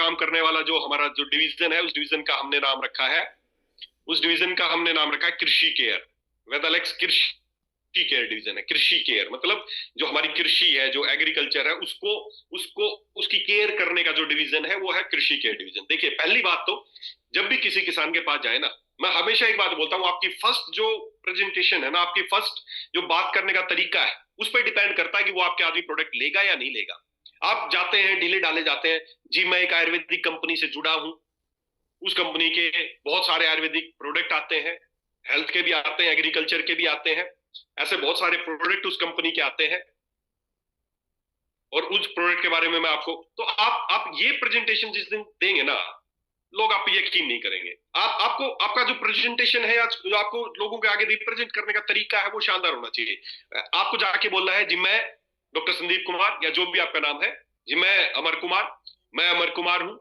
काम करने वाला जो हमारा जो डिवीजन है, उस डिवीजन का हमने नाम रखा है, उस डिवीजन का हमने नाम रखा है कृषि केयर। वेदालेक्स कृषि केयर डिवीजन है। कृषि केयर मतलब जो हमारी कृषि है, जो एग्रीकल्चर है, उसको उसको उसकी केयर करने का जो डिवीजन है वो है कृषि केयर डिवीजन। देखिए, पहली बात तो जब भी किसी किसान के पास जाए ना, मैं हमेशा एक बात बोलता हूँ, आपकी फर्स्ट जो प्रेजेंटेशन है ना, आपकी फर्स्ट जो बात करने का तरीका है, उस पर डिपेंड करता है कि वो आपके आदमी प्रोडक्ट लेगा या नहीं लेगा। आप जाते हैं, ढीले ढाले जाते हैं, जी मैं एक आयुर्वेदिक कंपनी से जुड़ा हूं, उस कंपनी के बहुत सारे आयुर्वेदिक प्रोडक्ट आते हैं, हेल्थ के भी आते हैं, एग्रीकल्चर के भी आते हैं, ऐसे बहुत सारे प्रोडक्ट उस कंपनी के आते हैं, और उस प्रोडक्ट के बारे में मैं आपको, तो आप ये प्रेजेंटेशन जिस दिन देंगे ना, लोग आप पे यकीन नहीं करेंगे। आपको आपका जो प्रेजेंटेशन है या जो आपको लोगों के आगे रिप्रेजेंट करने का तरीका है वो शानदार होना चाहिए। आपको जाके बोलना है जी मैं डॉक्टर संदीप कुमार या जो भी आपका नाम है, जी मैं अमर कुमार हूं,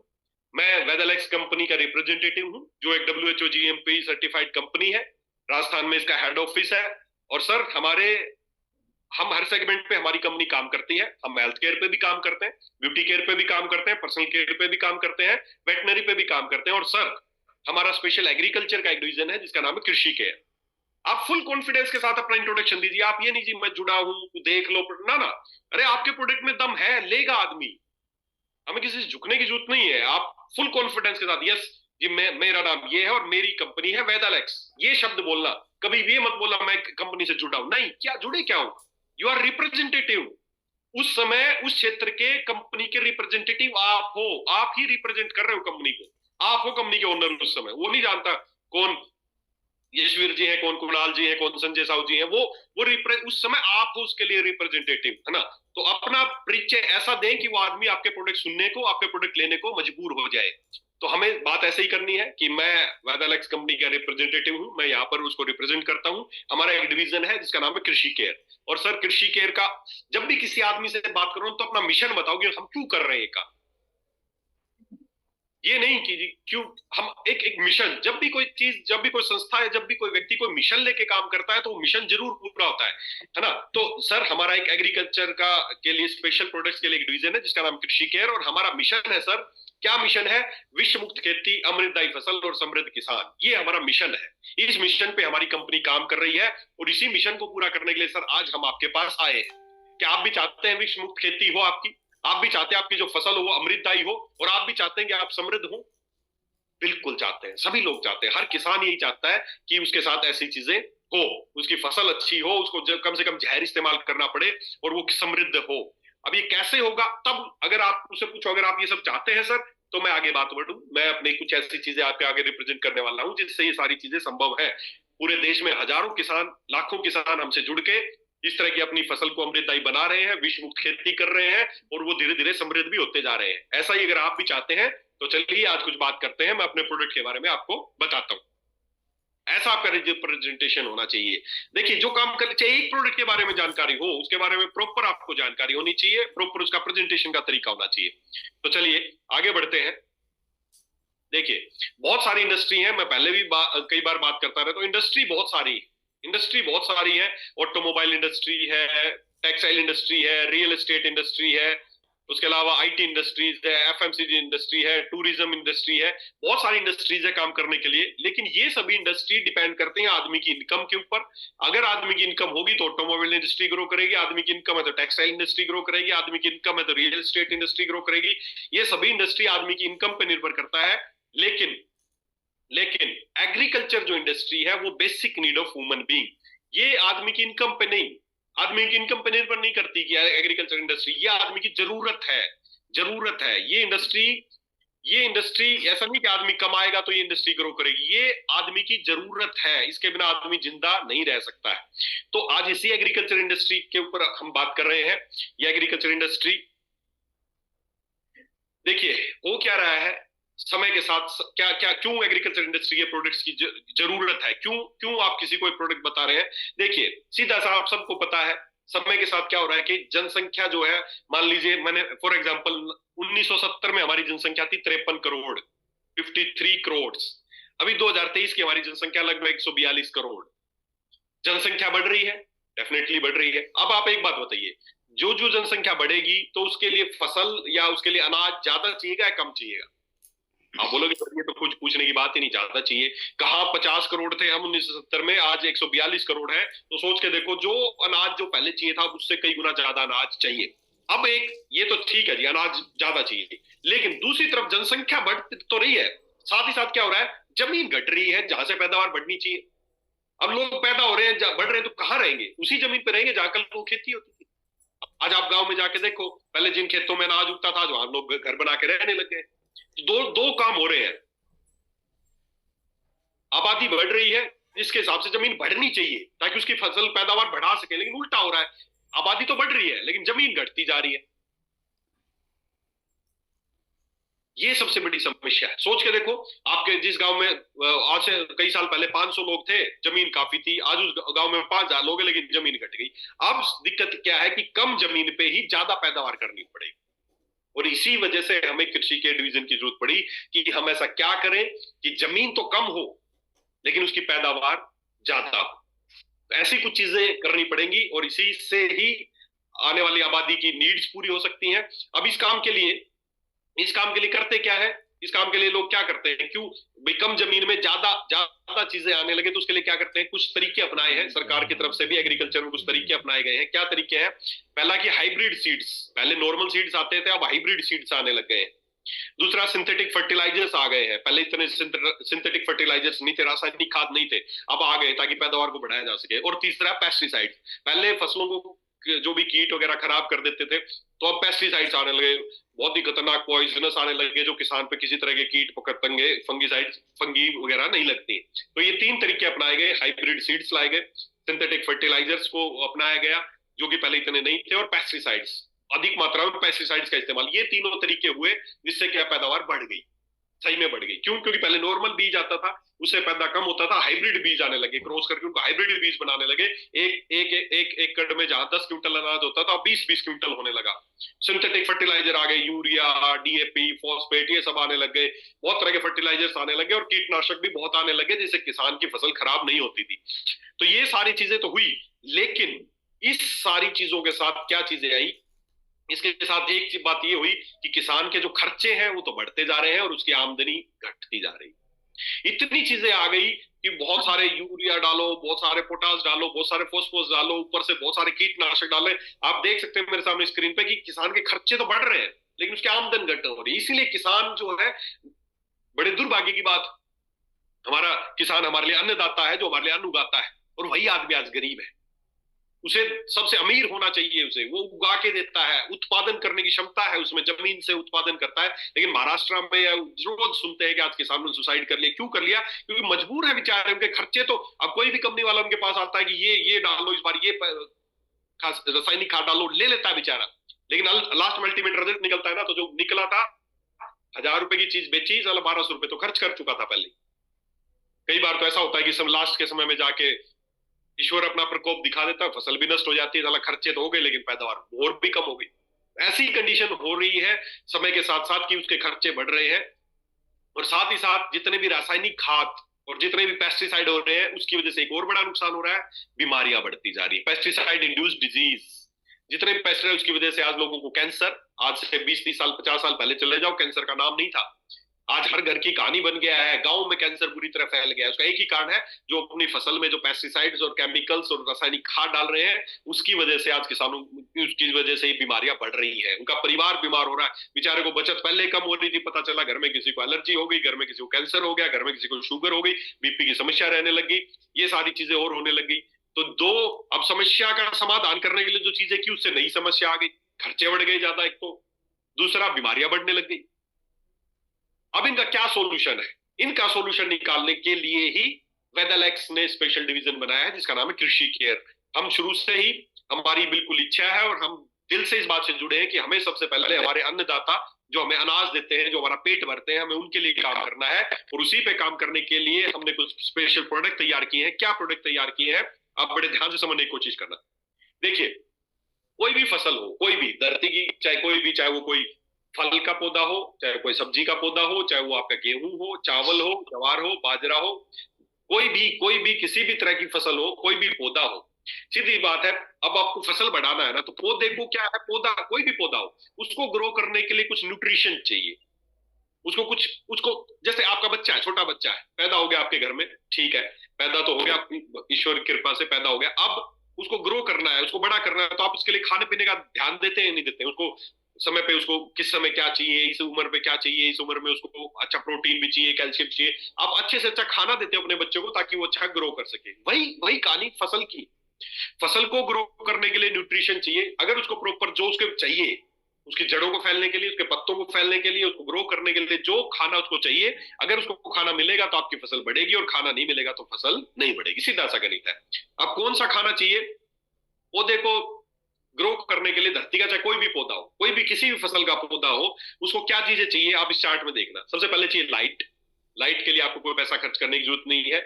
मैं वेदलेक्स कंपनी का रिप्रेजेंटेटिव हूं, जो एक W H GMP certified company है, राजस्थान में इसका हेड ऑफिस है। और सर हम हर सेगमेंट पे हमारी कंपनी काम करती है। हम हेल्थ केयर पे भी काम करते हैं, ब्यूटी केयर पे भी काम करते हैं, पर्सनल केयर पे भी काम करते हैं, वेटनरी पे भी काम करते हैं, और सर हमारा स्पेशल एग्रीकल्चर का एक डिवीजन है जिसका नाम है कृषि केयर। आप फुल कॉन्फिडेंस के साथ अपना इंट्रोडक्शन दीजिए। आप ये नहीं जी मैं जुड़ा हूं, देख लो ना ना, अरे आपके प्रोडक्ट में दम है, लेगा आदमी, हमें किसी से झुकने की जरूरत नहीं है। आप फुल कॉन्फिडेंस के साथ यस जी मेरा नाम ये है और मेरी कंपनी है वेदालेक्स, ये शब्द बोलना। कभी भी ये मत बोलना मैं कंपनी से जुड़ा हूं, नहीं, क्या जुड़े क्या हूं, यू आर रिप्रेजेंटेटिव। उस समय उस क्षेत्र के कंपनी के रिप्रेजेंटेटिव आप हो, आप ही रिप्रेजेंट कर रहे हो कंपनी को, आप हो कंपनी के ओनर। उस समय वो नहीं जानता कौन यशवीर जी है, कौन कुणाल जी है, कौन संजय साहू जी है, वो उस समय आप हो उसके लिए रिप्रेजेंटेटिव, है ना। तो अपना परिचय ऐसा दें कि वो आदमी आपके प्रोडक्ट सुनने को, आपके प्रोडक्ट लेने को मजबूर हो जाए। तो हमें बात ऐसे ही करनी है कि मैं वेदालेक्स कंपनी का रिप्रेजेंटेटिव हूं, मैं यहाँ पर उसको रिप्रेजेंट करता हूं। हमारा एक डिवीजन है जिसका नाम है कृषि केयर। और सर कृषि केयर का जब भी किसी आदमी से बात करो तो अपना मिशन बताओ कि हम क्यों कर रहे हैं काम। ये नहीं कि क्यों, हम एक एक मिशन, जब भी कोई चीज, जब भी कोई संस्था है, जब भी कोई व्यक्ति कोई मिशन लेके काम करता है तो वो मिशन जरूर पूरा होता है ना। तो सर हमारा एक एग्रीकल्चर का के लिए स्पेशल प्रोडक्ट्स के लिए एक डिवीजन है जिसका नाम कृषि केयर, और हमारा मिशन है सर, क्या मिशन है, विश्व मुक्त खेती, अमृतदायी फसल और समृद्ध किसान, ये हमारा मिशन है। इस मिशन पे हमारी कंपनी काम कर रही है, और इसी मिशन को पूरा करने के लिए सर आज हम आपके पास आए हैं। क्या आप भी चाहते हैं विश्व मुक्त खेती हो आपकी, आप भी चाहते हैं आपकी जो फसल हो वो अमृतदायी हो, और आप भी चाहते हैं कि आप समृद्ध हो? बिल्कुल चाहते हैं, सभी लोग चाहते हैं, हर किसान यही चाहता है कि उसके साथ ऐसी चीजें हो, उसकी फसल अच्छी हो, उसको कम से कम जहर इस्तेमाल करना पड़े और वो समृद्ध हो। अब ये कैसे होगा, तब अगर आप उससे पूछो अगर आप ये सब चाहते हैं सर, तो मैं आगे बात बढ़ू, मैं अपने कुछ ऐसी चीजें आपके आगे रिप्रेजेंट करने वाला हूं जिससे ये सारी चीजें संभव है। पूरे देश में हजारों किसान, लाखों किसान हमसे जुड़ के इस तरह की अपनी फसल को अमृतदायी बना रहे हैं, विश्व मुक्त खेती कर रहे हैं, और वो धीरे धीरे समृद्ध भी होते जा रहे हैं। ऐसा ही अगर आप भी चाहते हैं तो चलिए आज कुछ बात करते हैं, मैं अपने प्रोडक्ट के बारे में आपको बताता हूँ। ऐसा आपका प्रेजेंटेशन होना चाहिए। देखिए, जो काम करना चाहिए, एक प्रोडक्ट के बारे में जानकारी हो, उसके बारे में प्रॉपर आपको जानकारी होनी चाहिए, प्रॉपर उसका प्रेजेंटेशन का तरीका होना चाहिए। तो चलिए आगे बढ़ते हैं। देखिए, बहुत सारी इंडस्ट्री है, मैं पहले भी कई बार बात करता रहता हूँ, इंडस्ट्री बहुत सारी है। ऑटोमोबाइल इंडस्ट्री है, टेक्सटाइल इंडस्ट्री है, रियल एस्टेट इंडस्ट्री है, उसके अलावा IT इंडस्ट्रीज है, FMCG इंडस्ट्री है, टूरिज्म इंडस्ट्री है, बहुत सारी इंडस्ट्रीज है काम करने के लिए। लेकिन ये सभी इंडस्ट्री डिपेंड करते हैं आदमी की इनकम के ऊपर। अगर आदमी की इनकम होगी तो ऑटोमोबाइल इंडस्ट्री ग्रो करेगी, आदमी की इनकम है तो टेक्सटाइल इंडस्ट्री ग्रो करेगी, आदमी की इनकम है तो रियल एस्टेट इंडस्ट्री ग्रो करेगी। ये सभी इंडस्ट्री आदमी की इनकम पर निर्भर करता है। लेकिन लेकिन एग्रीकल्चर जो इंडस्ट्री है वो basic need of human being, ये आदमी की इनकम पे नहीं, आदमी की इनकम पे निर्भर नहीं करती कि एग्रीकल्चर इंडस्ट्री, ये आदमी की जरूरत है। ये इंडस्ट्री ऐसा नहीं कि आदमी कमाएगा तो ये इंडस्ट्री ग्रो करेगी, ये आदमी की जरूरत है, इसके बिना आदमी जिंदा नहीं रह सकता है। तो आज इसी एग्रीकल्चर इंडस्ट्री के ऊपर हम बात कर रहे हैं। ये एग्रीकल्चर इंडस्ट्री, देखिए हो क्या रहा है समय के साथ, क्या क्या क्यों एग्रीकल्चर इंडस्ट्री के प्रोडक्ट्स की जरूरत है, क्यों क्यों आप किसी को प्रोडक्ट बता रहे हैं। देखिए सीधा सा आप सबको पता है समय के साथ क्या हो रहा है कि जनसंख्या जो है, मान लीजिए मैंने फॉर एग्जांपल 1970 में हमारी जनसंख्या थी 53 करोड़, 53 करोड़। अभी 2023 की हमारी जनसंख्या लगभग 142 करोड़। जनसंख्या बढ़ रही है, डेफिनेटली बढ़ रही है। अब आप एक बात बताइए, जो जो जनसंख्या बढ़ेगी तो उसके लिए फसल या उसके लिए अनाज ज्यादा चाहिएगा या कम चाहिएगा? आप बोलोगे सर ये तो कुछ पूछने की बात ही नहीं, ज्यादा चाहिए। कहाँ 50 करोड़ थे हम 1970 में, आज 142 करोड़ है। तो सोच के देखो, जो अनाज जो पहले चाहिए था उससे कई गुना ज्यादा अनाज चाहिए। अब एक ये तो ठीक है जी, अनाज ज्यादा चाहिए, लेकिन दूसरी तरफ जनसंख्या बढ़ तो रही है, साथ ही साथ क्या हो रहा है, जमीन घट रही है जहां से पैदावार बढ़नी चाहिए। अब लोग पैदा हो रहे हैं, बढ़ रहे हैं, तो कहाँ रहेंगे? उसी जमीन पे रहेंगे जहां कल वो खेती होती थी। आज आप गांव में जाके देखो, पहले जिन खेतों में अनाज उगता था, जो लोग घर बना के रहने लग गए। तो दो दो काम हो रहे हैं, आबादी बढ़ रही है, इसके हिसाब से जमीन बढ़नी चाहिए ताकि उसकी फसल पैदावार बढ़ा सके, लेकिन उल्टा हो रहा है, आबादी तो बढ़ रही है लेकिन जमीन घटती जा रही है। ये सबसे बड़ी समस्या है। सोच के देखो, आपके जिस गांव में आज से कई साल पहले 500 लोग थे, जमीन काफी थी, आज उस गांव में 5,000 लोग हैं लेकिन जमीन घट गई। अब दिक्कत क्या है कि कम जमीन पे ही ज्यादा पैदावार करनी पड़ेगी, और इसी वजह से हमें कृषि के डिवीजन की जरूरत पड़ी कि हम ऐसा क्या करें कि जमीन तो कम हो लेकिन उसकी पैदावार ज्यादा हो। तो ऐसी कुछ चीजें करनी पड़ेंगी और इसी से ही आने वाली आबादी की नीड्स पूरी हो सकती हैं। अब इस काम के लिए करते क्या है, इस काम के लिए लोग क्या करते हैं, क्यों भाई कम जमीन में ज्यादा ज्यादा चीजें आने लगे, तो उसके लिए क्या करते हैं, कुछ तरीके अपनाए हैं सरकार की तरफ से भी, एग्रीकल्चर में कुछ तरीके अपनाए गए हैं। क्या तरीके हैं? पहला कि हाइब्रिड सीड्स, पहले नॉर्मल सीड्स आते थे, अब हाइब्रिड सीड्स आने लग गए हैं। दूसरा, सिंथेटिक फर्टिलाइजर्स आ गए हैं, पहले इतने सिंथेटिक फर्टिलाइजर्स नहीं थे, रासायनिक खाद नहीं थे, अब आ गए ताकि पैदावार को बढ़ाया जा सके। और तीसरा, पेस्टिसाइड, पहले फसलों को जो भी कीट वगैरह खराब कर देते थे, तो अब पेस्टिसाइड्स आने लगे, बहुत ही खतरनाक पॉइजनस आने लगे, जो किसान पे किसी तरह के कीट पतंगे, फंगी वगैरह नहीं लगती। तो ये तीन तरीके अपनाए गए, हाइब्रिड सीड्स लाए गए, सिंथेटिक फर्टिलाइजर्स को अपनाया गया जो कि पहले इतने नहीं थे, और पेस्टिसाइड्स, अधिक मात्रा में पेस्टिसाइड्स का इस्तेमाल। ये तीनों तरीके हुए जिससे क्या पैदावार बढ़ गई, सही में बढ़ गई। क्यों? क्योंकि पहले नॉर्मल बीज आता था, उससे पैदा कम होता था, हाइब्रिड बीज आने लगे, क्रॉस करके उनको हाइब्रिड बीज बनाने लगे। एक एकड़ में जहां 10 क्विंटल अनाज होता था, 20-20 क्विंटल होने लगा। सिंथेटिक फर्टिलाइजर आ गए, यूरिया, डीएपी, फॉस्फेट, ये सब आने लग गए, बहुत तरह के फर्टिलाइजर्स आने लगे, और कीटनाशक भी बहुत आने लगे, जिससे किसान की फसल खराब नहीं होती थी। तो ये सारी चीजें तो हुई, लेकिन इस सारी चीजों के साथ क्या चीजें आई, इसके साथ एक बात ये हुई कि किसान के जो खर्चे हैं वो तो बढ़ते जा रहे हैं और उसकी आमदनी घटती जा रही है। इतनी चीजें आ गई कि बहुत सारे यूरिया डालो, बहुत सारे पोटास डालो, बहुत सारे फोस्फोरस डालो, ऊपर से बहुत सारे कीटनाशक डाले। आप देख सकते हैं मेरे सामने स्क्रीन पे कि किसान के खर्चे तो बढ़ रहे हैं लेकिन उसकी आमदन घट हो रही है। इसीलिए किसान जो है, बड़े दुर्भाग्य की बात, हमारा किसान हमारे लिए अन्नदाता है, जो हमारे लिए अन्न उगाता है, और वही आदमी आज गरीब है। उसे सबसे अमीर होना चाहिए, उसे वो उगा के देता है, उत्पादन करने की क्षमता है उसमें, जमीन से उत्पादन करता है। लेकिन महाराष्ट्र में रोज सुनते हैं कि आज किसान ने सुसाइड कर लिया। क्यों कर लिया? क्योंकि मजबूर है बेचारे, उनके खर्चे तो, अब कोई भी कंपनी वाला उनके पास आता है कि ये डालो, इस बार ये रासायनिक खाद डालो, ले लेता है बेचारा, लेकिन लास्ट में अल्टीमेट रिजल्ट निकलता है ना, तो जो निकला था, 1,000 रुपए की चीज बेची, साला 1,200 रुपए तो खर्च कर चुका था पहले। कई बार तो ऐसा होता है कि सब लास्ट के समय में जाके ईश्वर अपना प्रकोप दिखा देता है, फसल भी नष्ट हो जाती है, खर्चे तो हो गए लेकिन पैदावार और भी कम हो गई। ऐसी कंडीशन हो रही है समय के साथ साथ कि उसके खर्चे बढ़ रहे हैं, और साथ ही साथ जितने भी रासायनिक खाद और जितने भी पेस्टिसाइड हो रहे हैं, उसकी वजह से एक और बड़ा नुकसान हो रहा है, बीमारियां बढ़ती जा रही है, पेस्टिसाइड इंड्यूस्ड डिजीज। जितने भी पेस्टिसाइड, उसकी वजह से आज लोगों को कैंसर, आज से 20-30 साल 50 साल पहले चले जाओ, कैंसर का नाम नहीं था, आज हर घर की कहानी बन गया है। गांव में कैंसर बुरी तरह फैल गया है, उसका एक ही कारण है, जो अपनी फसल में जो पेस्टिसाइड्स और केमिकल्स और रासायनिक खाद डाल रहे हैं, उसकी वजह से आज किसानों, उसकी वजह से ही बीमारियां बढ़ रही है, उनका परिवार बीमार हो रहा है। बेचारे को बचत पहले कम हो रही थी, पता चला घर में किसी को एलर्जी हो गई, घर में किसी को कैंसर हो गया, घर में किसी को शुगर हो गई, बीपी की समस्या रहने लगी, ये सारी चीजें और होने लगी। तो अब समस्या का समाधान करने के लिए जो चीजें की, उससे नई समस्या आ गई, खर्चे बढ़ गए ज्यादा, एक तो, दूसरा बीमारियां बढ़ने लग गई। अब इनका क्या सॉल्यूशन है? इनका सॉल्यूशन निकालने के लिए ही वेदलेक्स ने स्पेशल डिवीजन बनाया है, जिसका नाम है कृषि केयर। हम शुरू से ही, हमारी बिल्कुल इच्छा है और हम दिल से इस बात से जुड़े हैं कि हमें सबसे पहले हमारे अन्नदाता जो हमें अनाज देते हैं, जो हमारा पेट भरते हैं, हमें उनके लिए काम करना है, और उसी पे काम करने के लिए हमने कुछ स्पेशल प्रोडक्ट तैयार किए हैं। क्या प्रोडक्ट तैयार किए हैं, आप बड़े ध्यान से समझने की कोशिश करना। देखिए, कोई भी फसल हो, कोई भी धरती की, चाहे कोई भी, चाहे वो कोई फल का पौधा हो, चाहे कोई सब्जी का पौधा हो, चाहे वो आपका गेहूं हो, चावल हो, ज्वार हो, बाजरा हो, कोई भी किसी भी तरह की फसल हो, कोई भी पौधा हो, सीधी बात है। अब आपको फसल बढ़ाना है ना, तो पौधे को क्या है, पौधा कोई भी पौधा हो, उसको ग्रो करने के लिए कुछ न्यूट्रिशन चाहिए। उसको कुछ, उसको, जैसे आपका बच्चा है, छोटा बच्चा है, पैदा हो गया आपके घर में, ठीक है, पैदा तो हो गया, ईश्वर की कृपा से पैदा हो गया, अब उसको ग्रो करना है, उसको बड़ा करना है, तो आप उसके लिए खाने पीने का ध्यान देते हैं नहीं देते हैं? उसको समय पे, उसको किस समय क्या चाहिए, इस उम्र पे क्या चाहिए, इस उम्र में उसको अच्छा प्रोटीन भी चाहिए, कैल्शियम चाहिए, आप अच्छे से अच्छा खाना देते हो अपने बच्चों को ताकि वो अच्छा ग्रो कर सके। वही वही कहानी फसल की। फसल को ग्रो करने के लिए न्यूट्रिशन चाहिए, अगर उसको प्रॉपर जो उसके चाहिए, उसकी जड़ों को फैलने के लिए, उसके पत्तों को फैलने के लिए, उसको ग्रो करने के लिए जो खाना उसको चाहिए, अगर उसको खाना मिलेगा तो आपकी फसल बढ़ेगी, और खाना नहीं मिलेगा तो फसल नहीं बढ़ेगी। सीधा सा गणित है। अब कौन सा खाना चाहिए पौधे को ग्रो करने के लिए? धरती का चाहे कोई भी पौधा हो, कोई भी किसी भी फसल का पौधा हो, उसको क्या चीजें चाहिए आप इस चार्ट में देखना। सबसे पहले चाहिए लाइट। लाइट के लिए आपको कोई पैसा खर्च करने की जरूरत नहीं है।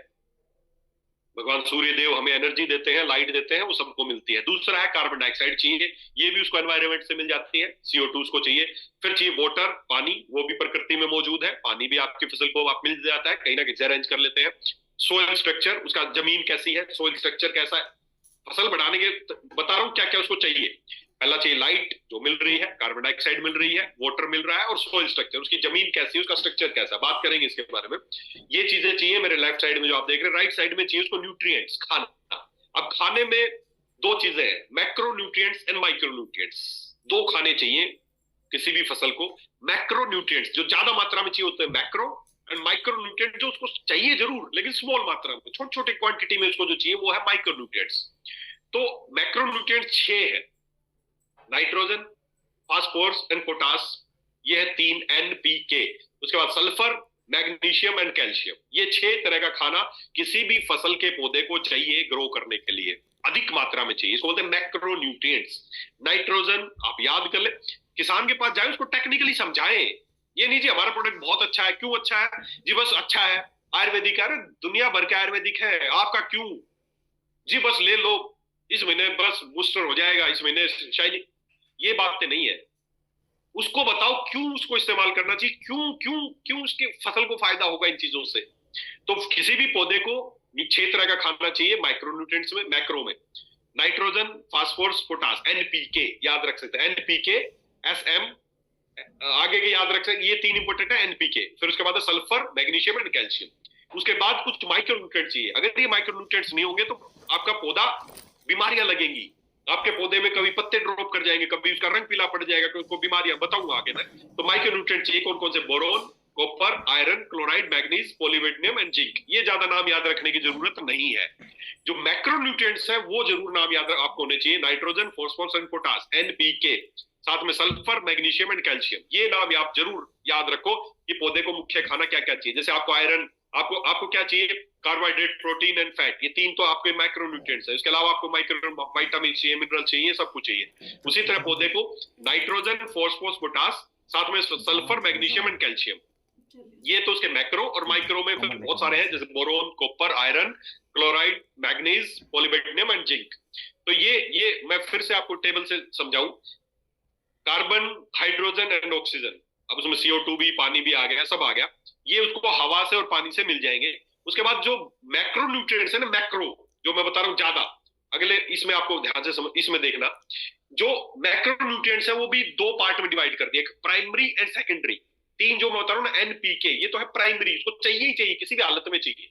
भगवान सूर्य देव हमें एनर्जी देते हैं, लाइट देते हैं, वो सबको मिलती है। दूसरा है कार्बन डाइऑक्साइड चाहिए, ये भी उसको एनवायरनमेंट से मिल जाती है, CO2 उसको चाहिए। फिर चाहिए वाटर, पानी, वो भी प्रकृति में मौजूद है, पानी भी आपकी फसल को आप मिल जाता है, कहीं ना कहीं अरेंज कर लेते हैं। सोयल स्ट्रक्चर, उसका जमीन कैसी है, सोयल स्ट्रक्चर कैसा है, फसल बढ़ाने के बता रहा हूँ क्या क्या उसको चाहिए। पहला चाहिए लाइट, जो मिल रही है, कार्बन डाइऑक्साइड मिल रही है, वाटर मिल रहा है, और सोइल स्ट्रक्चर, उसकी जमीन कैसी है, उसका स्ट्रक्चर कैसा है, बात करेंगे इसके बारे में। ये चीजें चाहिए मेरे लेफ्ट साइड में जो आप देख रहे हैं, राइट साइड में चाहिए उसको न्यूट्रिएंट्स, खाना। अब खाने में दो चीजें हैं, macro nutrients and micro nutrients. दो खाने चाहिए किसी भी फसल को। मैक्रो न्यूट्रिएंट्स जो ज्यादा मात्रा में चाहिए होते हैं मैक्रो, एंड माइक्रो न्यूट्रिएंट जो उसको चाहिए जरूर लेकिन स्मॉल मात्रा में, छोटे छोटे क्वांटिटी में उसको जो चाहिए वो है माइक्रो न्यूट्रिएंट्स। तो मैक्रो न्यूट्रिएंट 6 है, नाइट्रोजन, फास्फोरस एंड पोटास, ये है 3 NPK। उसके बाद सल्फर, मैग्नीशियम एंड कैल्शियम। ये 6 तरह का खाना किसी भी फसल के पौधे को चाहिए ग्रो करने के लिए, अधिक मात्रा में चाहिए, इसको बोलते हैं मैक्रो न्यूट्रिएंट्स। नाइट्रोजन आप याद कर ले, किसान के पास जाए उसको टेक्निकली समझाएं। ये नहीं जी हमारा प्रोडक्ट बहुत अच्छा है, क्यों अच्छा है जी, बस अच्छा है, आयुर्वेदिक है, दुनिया भर के आयुर्वेदिक है, आपका क्यों जी, बस ले लो, इस महीने बस बूस्टर हो जाएगा, इस महीने शायद, ये बातें नहीं है। उसको बताओ क्यों उसको इस्तेमाल करना चाहिए, क्यों क्यों क्यों उसके फसल को फायदा होगा इन चीजों से। तो किसी भी पौधे को 6 तरह का खाना चाहिए माइक्रोन्यूट्रिएंट्स में, मैक्रो में। नाइट्रोजन, फास्फोरस, पोटास, NPK याद रख सकते हैं, NPK, SM, आगे के याद रख सकते, ये 3 इंपोर्टेंट है NPK। फिर उसके बाद सल्फर, मैग्नीशियम एंड कैल्शियम। उसके बाद कुछ माइक्रोन्यूट्रिएंट्स चाहिए, अगर ये माइक्रोन्यूट्रिएंट्स नहीं होंगे तो आपका पौधा, बीमारियां लगेंगी आपके पौधे में, कभी पत्ते ड्रॉप कर जाएंगे, कभी उसका रंग पीला पड़ जाएगा, उसको बीमारियां बताऊंगा आगे मैं। तो माइक्रोन्यूट्रिएंट चाहिए कौन कौन से, boron, copper, iron, chloride, manganese, polyvitamin and zinc. ये ज्यादा नाम याद रखने की जरूरत नहीं है। जो मैक्रोन्यूट्रिएंट्स है वो जरूर नाम याद आपको होने चाहिए, nitrogen, phosphorus and potash, NPK, साथ में सल्फर, मैग्नीशियम एंड कैल्शियम। ये नाम आप जरूर याद रखो कि पौधे को मुख्य खाना क्या क्या चाहिए। जैसे आपको आयरन, आपको आपको क्या चाहिए, कार्बोहाइड्रेट, प्रोटीन एंड फैट, ये 3 तो आपके माइक्रोन्यूट्रिएंट्स है। इसके अलावा आपको माइक्रो विटामिन चाहिए, मिनरल चाहिए, सब कुछ चाहिए। उसी तरह पौधे को नाइट्रोजन, फॉस्फोरस, पोटास, साथ में सल्फर, मैग्नीशियम एंड कैल्शियम, ये तो उसके मैक्रो। और माइक्रो में फिर बहुत सारे हैं, जैसे boron, copper, iron, chloride, manganese, polyvitamin and zinc. तो ये मैं फिर से आपको टेबल से समझाऊं। कार्बन, हाइड्रोजन एंड ऑक्सीजन, अब उसमें CO2 भी, पानी भी आ गया, सब आ गया, ये उसको हवा से और पानी से मिल जाएंगे। उसके बाद जो मैक्रो न्यूट्रिएंट्स है ना, मैक्रो जो मैं बता रहा हूं ज्यादा, अगले इसमें आपको ध्यान से समझ, इसमें देखना, जो मैक्रो न्यूट्रिएंट्स है वो भी 2 पार्ट में डिवाइड कर दिए, प्राइमरी एंड सेकेंडरी। 3 जो मैं बता रहा हूं ना, NPK, ये तो है प्राइमरी, उसको चाहिए ही चाहिए, किसी भी हालत में चाहिए।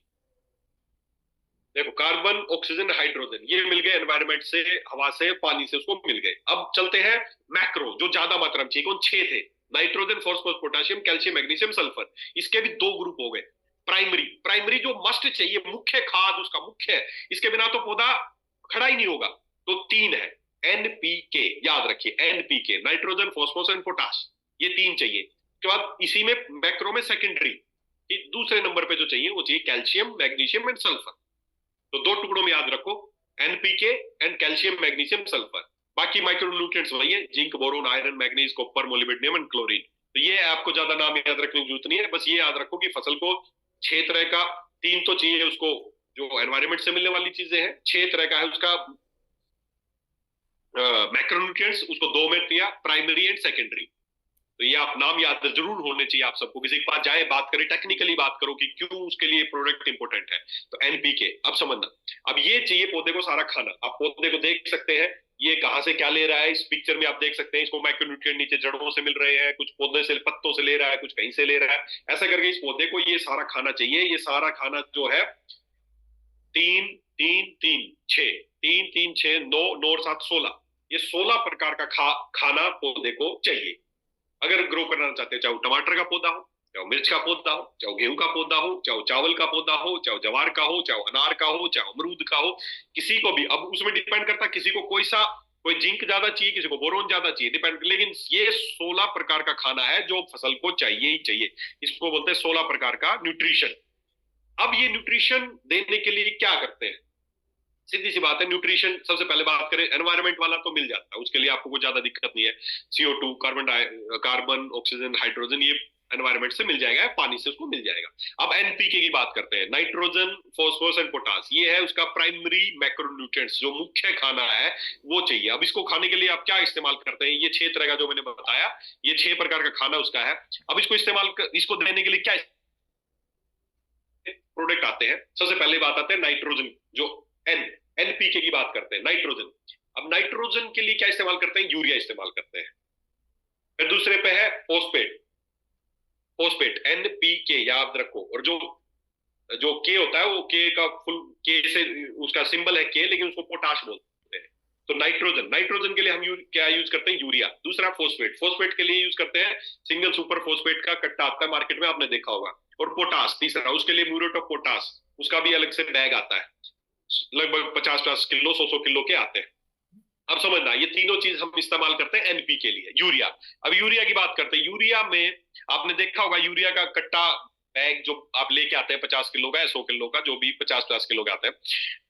देखो कार्बन, ऑक्सीजन, हाइड्रोजन, ये मिल गए एनवायरनमेंट से, हवा से, पानी से, उसको मिल गए। अब चलते हैं मैक्रो, जो ज्यादा मात्रा में चाहिए, कौन 6 थे, nitrogen, phosphorus, potassium, calcium, magnesium, sulphur. इसके भी 2 ग्रुप हो गए। प्राइमरी, प्राइमरी जो मस्ट चाहिए, मुख्य खाद उसका मुख्य है, इसके बिना तो पौधा खड़ा ही नहीं होगा, तो 3 है, NPK याद रखिए, NPK, nitrogen, phosphorus and potash, ये 3 चाहिए। उसके बाद इसी में मैक्रो में सेकेंडरी, दूसरे नंबर पे जो चाहिए वो चाहिए कैल्शियम, मैग्नीशियम एंड सल्फर। तो 2 टुकड़ों में याद रखो, NPK and calcium, magnesium, sulphur. बाकी माइक्रोन्यूट्रिएंट्स वही है, zinc, boron, iron, manganese, copper, molybdenum and chlorine. तो ये आपको ज्यादा नाम याद रखने की जरूरत नहीं है, बस ये याद रखो कि फसल को 6 तरह का, 3 तो चाहिए उसको जो एनवायरनमेंट से मिलने वाली चीजें हैं, 6 तरह का है उसका मैक्रोन्यूट्रिएंट्स, उसको 2 में दिया, प्राइमरी एंड सेकेंडरी। तो ये आप नाम याद जरूर होने चाहिए आप सबको। किसी के पास जाए बात करें, टेक्निकली बात करो कि क्यों उसके लिए प्रोडक्ट इंपॉर्टेंट है। तो एनपीके अब समझना। अब ये चाहिए पौधे को सारा खाना। आप पौधे को देख सकते हैं ये कहां से क्या ले रहा है। इस पिक्चर में आप देख सकते हैं इसको माइक्रोन्यूट्रिएंट नीचे जड़ों से मिल रहे हैं, कुछ पौधे से पत्तों से ले रहा है, कुछ कहीं से ले रहा है। ऐसा करके इस पौधे को ये सारा खाना चाहिए। ये सारा खाना जो है 3 3 3 6, 3 3 6 9 9 और 7 16, ये 16 प्रकार का खाना पौधे को चाहिए अगर ग्रो करना चाहते हैं। चाहे वो टमाटर का पौधा हो, चाहे वो मिर्च का पौधा हो, चाहे वो गेहूं का पौधा हो, चाहे वो चावल का पौधा हो, चाहे वो जवार का हो, चाहे वो अनार का हो, चाहे अमरूद का हो, किसी को भी। अब उसमें डिपेंड करता है किसी को कोई जिंक ज्यादा चाहिए, किसी को बोरोन ज्यादा चाहिए, डिपेंड। लेकिन ये 16 प्रकार का खाना है जो फसल को चाहिए ही चाहिए। इसको बोलते हैं 16 प्रकार का न्यूट्रिशन। अब ये न्यूट्रिशन देने के लिए क्या करते हैं? सीधी सी बात है, न्यूट्रिशन सबसे पहले बात करें एनवायरमेंट वाला तो मिल जाता है, उसके लिए आपको कोई ज्यादा दिक्कत नहीं है। CO2, कार्बन, ऑक्सीजन, हाइड्रोजन, ये एनवायरमेंट से मिल जाएगा, पानी से उसको मिल जाएगा। अब एनपीके की बात करते हैं, नाइट्रोजन, फॉस्फोरस एंड पोटास। ये है उसका प्राइमरी मैक्रोन्यूट्रिएंट्स, जो मुख्य खाना है वो चाहिए। अब इसको खाने के लिए आप क्या इस्तेमाल करते हैं? ये 6 तरह का जो मैंने बताया, ये 6 प्रकार का खाना उसका है। अब इसको देने के लिए क्या प्रोडक्ट आते हैं? सबसे पहले बात आते हैं नाइट्रोजन, जो एनपीके की बात करते हैं, नाइट्रोजन। अब नाइट्रोजन के लिए क्या इस्तेमाल करते हैं? यूरिया इस्तेमाल करते हैं। फिर दूसरे पे है फोस्फेट, एनपीके याद रखो। और जो जो के होता है वो के का फुल, के से उसका सिंबल है के, लेकिन उसको पोटाश बोलते हैं। तो नाइट्रोजन के लिए हम क्या यूज करते हैं? यूरिया। दूसरा फोस्फेट के लिए यूज करते हैं सिंगल सुपर फोस्फेट का कट्टा आता है मार्केट में, आपने देखा होगा। और पोटाश तीसरा, उसके लिए म्यूरेट ऑफ पोटाश, उसका भी अलग से बैग आता है, लगभग 50-50 किलो 100-100 किलो के आते हैं। अब समझना, ये तीनों चीज हम इस्तेमाल करते हैं एनपी के लिए। यूरिया, अब यूरिया की बात करते हैं। यूरिया में आपने देखा होगा यूरिया का कट्टा बैग जो आप लेके आते हैं 50 किलो का या 100 किलो का, जो भी 50-50 किलो का आता है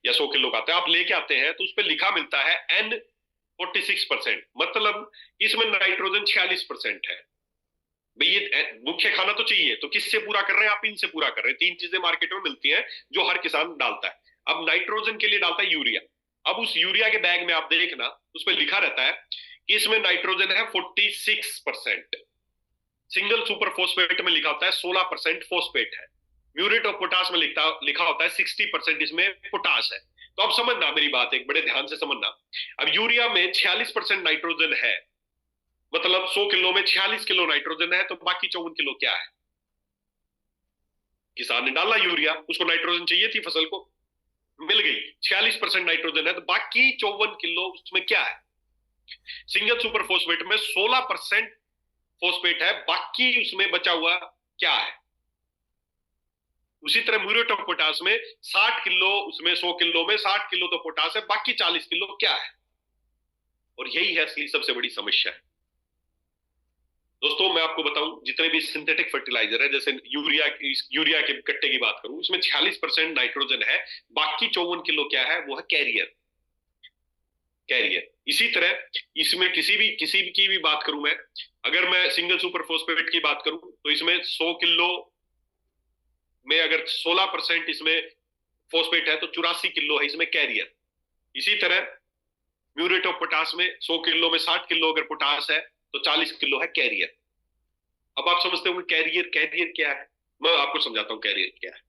या 100 किलो का आता है, आप लेके आते हैं तो उस पर लिखा मिलता है N46%, मतलब इसमें नाइट्रोजन 46% है। भाई ये मुख्य खाना तो चाहिए, तो किससे पूरा कर रहे हैं आप? इनसे पूरा कर रहे हैं। 3 चीजें मार्केट में मिलती हैं जो हर किसान डालता है। अब नाइट्रोजन के लिए डालता है यूरिया। अब उस यूरिया के बैग में आप देखना, उस पर लिखा रहता है कि इसमें नाइट्रोजन है 46%, सिंगल सुपर फोस्फेट में लिखा होता है 16% फोस्फेट है, म्यूरेट ऑफ पोटाश में लिखा होता है 60% इसमें पोटाश है। तो अब समझना मेरी बात, एक बड़े ध्यान से समझना। अब यूरिया में 46% नाइट्रोजन है, मतलब 100 किलो में 46 किलो नाइट्रोजन है, तो बाकी 54 किलो क्या है? किसान ने डाला यूरिया, उसको नाइट्रोजन चाहिए थी, फसल को मिल गई, 46% नाइट्रोजन है, तो बाकी 54 किलो उसमें क्या है? सिंगल सुपर फोस्फेट में 16% फोस्फेट है, बाकी उसमें बचा हुआ क्या है? उसी तरह म्यूरेट ऑफ पोटाश में 60 किलो, उसमें 100 किलो में 60 किलो तो पोटाश है, बाकी 40 किलो क्या है? और यही है असली सबसे बड़ी समस्या है दोस्तों। मैं आपको बताऊं, जितने भी सिंथेटिक फर्टिलाइजर है, जैसे यूरिया के कट्टे की बात करूं, उसमें 46% नाइट्रोजन है, बाकी 54 किलो क्या है? वो है कैरियर। इसी तरह इसमें किसी की भी बात करूं मैं, अगर मैं सिंगल सुपर फोस्फेट की बात करूं, तो इसमें 100 किलो में अगर 16% इसमें फोस्फेट है, तो 84 किलो है इसमें कैरियर। इसी तरह म्यूरेट ऑफ पोटाश में 100 किलो में 60 किलो अगर पोटाश है, तो 40 किलो है कैरियर। अब आप समझते होंगे कैरियर क्या है? मैं आपको समझाता हूं कैरियर क्या है।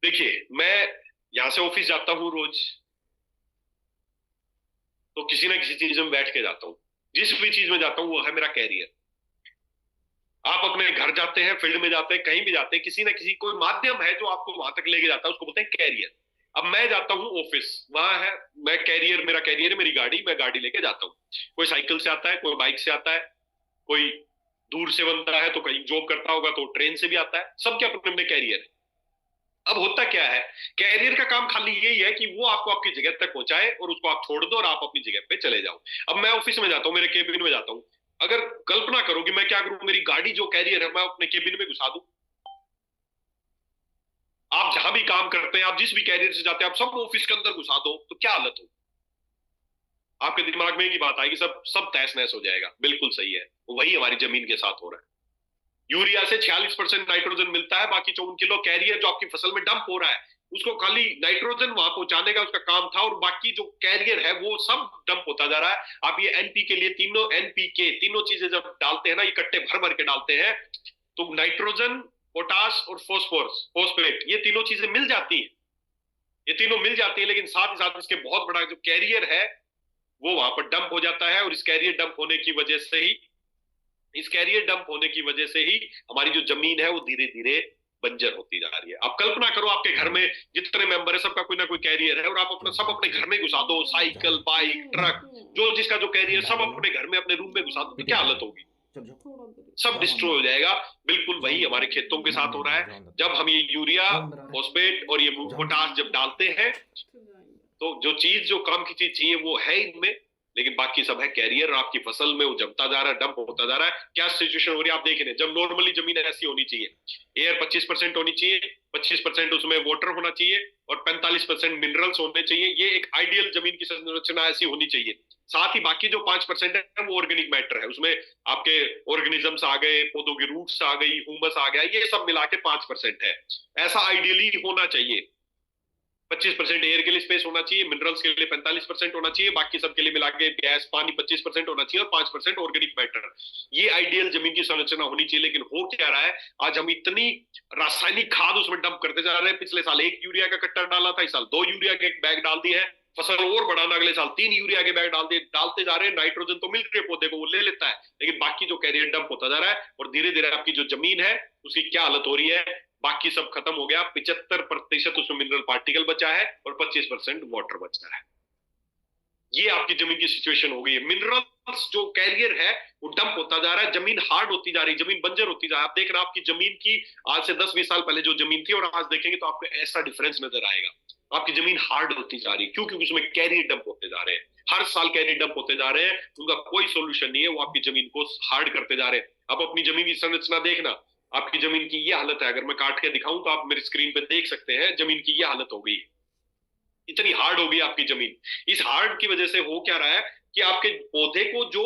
देखिए, मैं यहां से ऑफिस जाता हूं रोज, तो किसी ना किसी चीज में बैठ के जाता हूं। जिस भी चीज में जाता हूं वो है मेरा कैरियर। आप अपने घर जाते हैं, फील्ड में जाते हैं, कहीं भी जाते हैं, किसी ना किसी कोई माध्यम है जो आपको वहां तक लेके जाता है, उसको बोलते हैं कैरियर। अब मैं जाता हूं ऑफिस, वहां है मेरा कैरियर है मेरी गाड़ी, मैं गाड़ी लेके जाता हूं। कोई साइकिल से आता है, कोई बाइक से आता है, कोई दूर से बनता है, तो कहीं जॉब करता होगा तो ट्रेन से भी आता है। सबके अपने अपने कैरियर है। अब होता क्या है, कैरियर का काम खाली यही है कि वो आपको आपकी जगह तक पहुंचाए और उसको आप छोड़ दो और आप अपनी जगह पे चले जाओ। अब मैं ऑफिस में जाता हूं, मेरे केबिन में जाता हूं, अगर कल्पना करो कि मैं क्या करूं, मेरी गाड़ी जो कैरियर है मैं अपने केबिन में घुसा दूं। आप जहां भी काम करते हैं, आप जिस भी कैरियर से जाते हैं, आप सब ऑफिस के अंदर घुसा दो, तो क्या हालत हो? आपके दिमाग में एक ही बात आएगी, सब सब तहस नहस हो जाएगा। बिल्कुल सही है, वही हमारी जमीन के साथ हो रहा है। यूरिया से 46% नाइट्रोजन मिलता है, बाकी 54 किलो कैरियर जो आपकी फसल में डंप हो रहा है, उसको खाली नाइट्रोजन वहां पहुंचाने का उसका काम था, और बाकी जो कैरियर है वो सब डंप होता जा रहा है। आप ये एनपी के लिए तीनों एनपीके तीनों चीजें जब डालते हैं ना, इकट्ठे भर भर के डालते हैं, तो नाइट्रोजन, पोटास और फॉस्फोरस फॉस्फेट ये तीनों चीजें मिल जाती हैं, ये तीनों मिल जाती है, लेकिन साथ ही साथ इसके बहुत बड़ा जो कैरियर है वो वहां पर डंप हो जाता है। और इस कैरियर डंप होने की वजह से ही, इस कैरियर डंप होने की वजह से ही हमारी जो जमीन है वो धीरे धीरे बंजर होती जा रही है। आप कल्पना करो, आपके घर में जितने मेंबर है सबका कोई ना कोई कैरियर है, और आप अपना सब अपने घर में घुसा दो, साइकिल, बाइक, ट्रक, जो जिसका जो कैरियर सब अपने घर में अपने रूम में घुसा दो, तो क्या हालत होगी? सब डिस्ट्रॉय हो जाएगा। बिल्कुल वही हमारे खेतों के साथ हो रहा है। जब हम ये यूरिया, फॉस्फेट और ये पोटास जब डालते हैं, तो जो चीज जो काम की चीज चाहिए वो है इनमें, लेकिन बाकी सब है कैरियर। आपकी फसल में वो जमता जा रहा है, डंप होता जा रहा है। क्या सिचुएशन हो रही है आप देख रहे हैं। जब नॉर्मली जमीन ऐसी होनी चाहिए, एयर 25% होनी चाहिए, 25% उसमें वाटर होना चाहिए, और 45% मिनरल्स होने चाहिए। ये एक आइडियल जमीन की संरचना ऐसी होनी चाहिए। साथ ही बाकी जो 5% है वो ऑर्गेनिक मैटर है, उसमें आपके ऑर्गेनिजम्स आ गए, पौधों की रूट्स आ गई, ह्यूमस आ गया, ये सब मिला के 5% है। ऐसा आइडियली होना चाहिए। 25% एयर के लिए स्पेस होना चाहिए, मिनरल्स के लिए 45% होना चाहिए, बाकी सबके लिए मिला के गैस पानी 25% होना चाहिए, और 5% ऑर्गेनिक मैटर। ये आइडियल जमीन की संरचना होनी चाहिए। लेकिन हो क्या रहा है, आज हम इतनी रासायनिक खाद उसमें डंप करते जा रहे हैं। पिछले साल 1 यूरिया का कट्टा डाला था, इस साल 2 यूरिया के बैग डाल दिए हैं। फसल और बढ़ाना, अगले साल 3 यूरिया के बैग डालते जा रहे हैं। नाइट्रोजन तो मिल रही है पौधे को, वो ले लेता है, लेकिन बाकी जो कैरियर डंप होता जा रहा है, और धीरे धीरे आपकी जो जमीन है उसकी क्या हालत हो रही है, बाकी सब खत्म हो गया। 75% उसमें मिनरल पार्टिकल बचा है और 25% वाटर बचा है। ये आपकी जमीन की सिचुएशन हो गई है। मिनरल्स जो कैरियर है वो डंप होता जा रहा है, जमीन हार्ड होती जा रही है, जमीन बंजर होती जा रही है। आप देख रहे हैं आपकी जमीन की आज से 10-20 साल पहले जो जमीन थी और आज देखेंगे तो आपको ऐसा डिफरेंस नजर आएगा। आपकी जमीन हार्ड होती जा रही है, क्योंकि उसमें कैरियर डंप होते जा रहे हैं। हर साल कैरियर डंप होते जा रहे हैं, उनका कोई सोल्यूशन नहीं है, वो आपकी जमीन को हार्ड करते जा रहे हैं। आप अपनी जमीन की संरचना देखना, आपकी जमीन की ये हालत है। अगर मैं काट के दिखाऊं तो आप मेरी स्क्रीन पे देख सकते हैं, जमीन की ये हालत हो गई, इतनी हार्ड हो गई आपकी जमीन। इस हार्ड की वजह से हो क्या रहा है कि आपके पौधे को जो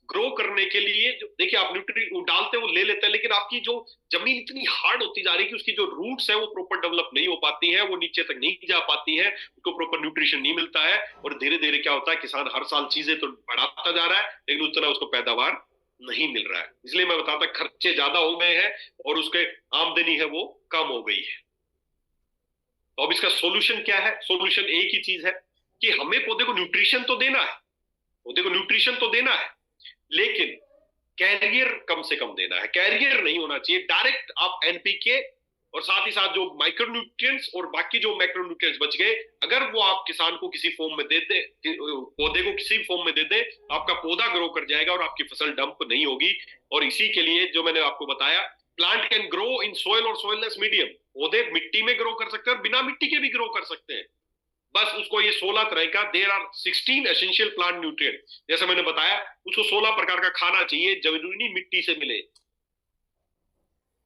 ग्रो करने के लिए देखिए आप न्यूट्री डालते हैं वो ले लेते हैं, लेकिन आपकी जो जमीन इतनी हार्ड होती जा रही है कि उसकी जो रूट्स है वो प्रॉपर डेवलप नहीं हो पाती है, वो नीचे तक नहीं जा पाती है, उसको प्रॉपर न्यूट्रिशन नहीं मिलता है। और धीरे धीरे क्या होता है, किसान हर साल चीजें तो बढ़ाता जा रहा है, लेकिन उतना उसको पैदावार नहीं मिल रहा है। इसलिए मैं बताता खर्चे ज्यादा हो गए हैं और उसके आमदनी है वो कम हो गई है। तो अब इसका सॉल्यूशन क्या है? सॉल्यूशन एक ही चीज है कि हमें पौधे को न्यूट्रिशन तो देना है, पौधे को न्यूट्रिशन तो देना है, लेकिन कैरियर कम से कम देना है। कैरियर नहीं होना चाहिए डायरेक्ट। आप एनपीके और साथ ही साथ जो माइक्रोन्यूट्रिएंट्स और बाकी जो मैक्रोन्यूट्रिएंट्स बच गए, अगर वो आप किसान को किसी फॉर्म में दे दे, पौधे को किसी फॉर्म में दे दे, आपका पौधा ग्रो कर जाएगा और आपकी फसल डंप नहीं होगी। और इसी के लिए जो मैंने आपको बताया, plant can grow in soil और सोइललेस मीडियम। पौधे मिट्टी में ग्रो कर सकते हैं और बिना मिट्टी के भी ग्रो कर सकते हैं। बस उसको ये 16 तरह का, there are 16 essential plant nutrient, जैसे मैंने बताया, उसको 16 प्रकार का खाना चाहिए, जरूरी नहीं मिट्टी से मिले।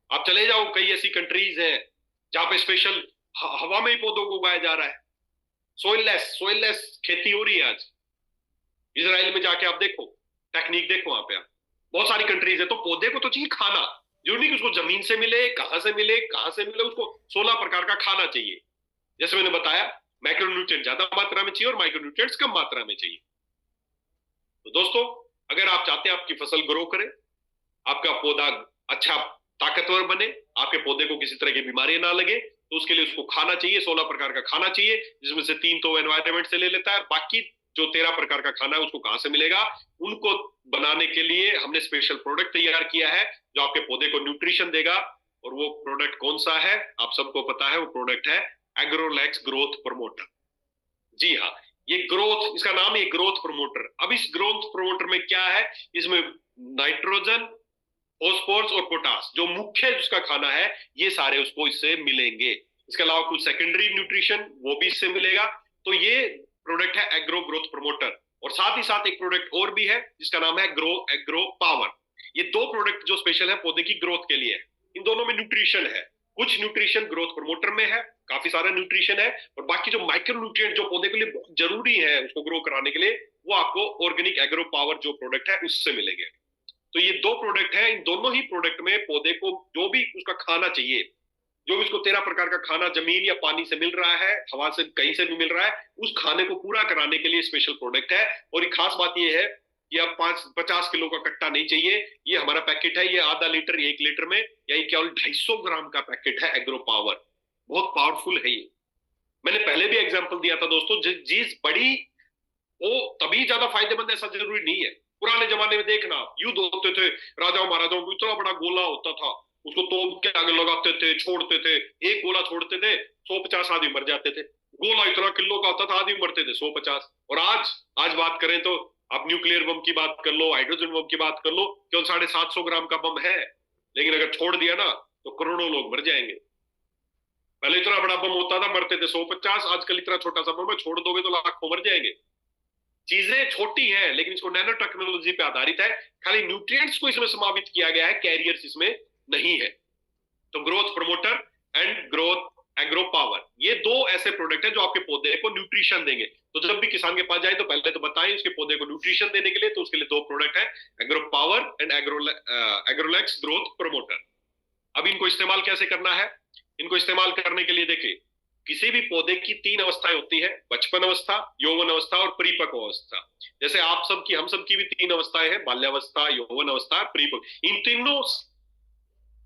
आप चले जाओ, कई ऐसी कंट्रीज हैं जहां पे स्पेशल हवा में ही पौधों को उगाया जा रहा है। सोइललेस खेती हो रही है आज। इसराइल में जाके आप देखो, टेक्निक देखो वहां पे। आप बहुत सारी कंट्रीज है, तो पौधे को तो चाहिए खाना, जरूरी नहीं कि उसको जमीन से मिले, कहां से मिले, कहां से मिले, उसको 16 प्रकार का खाना चाहिए। जैसे मैंने बताया, मैक्रोन्यूट्रिएंट ज्यादा मात्रा में चाहिए और माइक्रोन्यूट्रिएंट्स कम मात्रा में चाहिए। तो दोस्तों, अगर आप चाहते हैं आपकी फसल ग्रो करे, आपका पौधा अच्छा ताकतवर बने, आपके पौधे को किसी तरह की बीमारी ना लगे, तो उसके लिए उसको खाना चाहिए, 16 प्रकार का खाना चाहिए, जिसमें से 3 तो एनवायरमेंट से ले लेता है। बाकी जो 13 प्रकार का खाना है उसको कहां से मिलेगा? उनको बनाने के लिए हमने स्पेशल प्रोडक्ट तैयार किया है जो आपके पौधे को न्यूट्रिशन देगा। और वो प्रोडक्ट कौन सा है आप सबको पता है, वो प्रोडक्ट है एग्रोलैक्स ग्रोथ प्रमोटर। जी हाँ, ये ग्रोथ, इसका नाम है ग्रोथ प्रमोटर। अब इस ग्रोथ प्रमोटर में क्या है, इसमें नाइट्रोजन, फॉस्फोरस और पोटास जो मुख्य उसका खाना है, ये सारे उसको इससे मिलेंगे। इसके अलावा कुछ सेकेंडरी न्यूट्रिशन वो भी इससे मिलेगा। तो ये प्रोडक्ट है एग्रो ग्रोथ प्रमोटर। और साथ ही साथ एक प्रोडक्ट और भी है जिसका नाम है एग्रो पावर। ये 2 प्रोडक्ट जो स्पेशल है पौधे की ग्रोथ के लिए। इन दोनों में न्यूट्रिशन है, कुछ न्यूट्रिशन ग्रोथ प्रमोटर में है, काफी सारा न्यूट्रिशन है, और बाकी जो माइक्रो न्यूट्रिएंट जो पौधे के लिए बहुत जरूरी है उसको ग्रो कराने के लिए, वो आपको ऑर्गेनिक एग्रो पावर जो प्रोडक्ट है उससे मिलेंगे। तो ये 2 प्रोडक्ट है, इन दोनों ही प्रोडक्ट में पौधे को जो भी उसका खाना चाहिए, जो भी उसको 13 प्रकार का खाना जमीन या पानी से मिल रहा है, हवा से कहीं से भी मिल रहा है, उस खाने को पूरा कराने के लिए स्पेशल प्रोडक्ट है। और एक खास बात यह है कि अब 50 किलो का कट्टा नहीं चाहिए। ये हमारा पैकेट है, ये आधा लीटर 1 लीटर में, या ये केवल 250 ग्राम का पैकेट है एग्रो पावर। बहुत पावरफुल है ये। मैंने पहले भी एग्जाम्पल दिया था दोस्तों, चीज बड़ी वो तभी ज्यादा फायदेमंद, ऐसा जरूरी नहीं है। पुराने जमाने में देखना, युद्ध होते थे, राजाओं महाराजाओं को इतना बड़ा गोला होता था, उसको तोप के आगे लगाते थे, छोड़ते थे, एक गोला छोड़ते थे, 150 आदमी मर जाते थे। गोला इतना किलो का होता था, आदमी मरते थे 150। और आज आज बात करें तो आप न्यूक्लियर बम की बात कर लो, हाइड्रोजन बम की बात कर लो, केवल 750 ग्राम का बम है, लेकिन अगर छोड़ दिया ना तो करोड़ों लोग मर जाएंगे। पहले इतना बड़ा बम होता था, मरते थे 150, आजकल इतना छोटा सा बम है, छोड़ दोगे तो लाखों मर जाएंगे। चीजें छोटी हैं, लेकिन इसको नैनो टेक्नोलॉजी पे आधारित है। खाली न्यूट्रिएंट्स को इसमें समावित किया गया है, कैरियर्स इसमें नहीं है। तो growth promoter and growth agro power, ये दो ऐसे प्रोडक्ट हैं जो आपके पौधे को न्यूट्रिशन देंगे। तो जब भी किसान के पास जाए तो पहले तो बताएं उसके पौधे को न्यूट्रिशन देने के लिए, तो उसके लिए दो प्रोडक्ट है, agro power and Agrolax growth promoter. अब इनको इस्तेमाल कैसे करना है? इनको इस्तेमाल करने के लिए देखिए, किसी भी पौधे की 3 अवस्थाएं होती है, बचपन अवस्था, यौवन अवस्था और परिपक्व अवस्था। जैसे आप सबकी, हम सबकी भी 3 अवस्थाएं हैं, बाल्यावस्था, यौवन अवस्था, परिपक्व। इन तीनों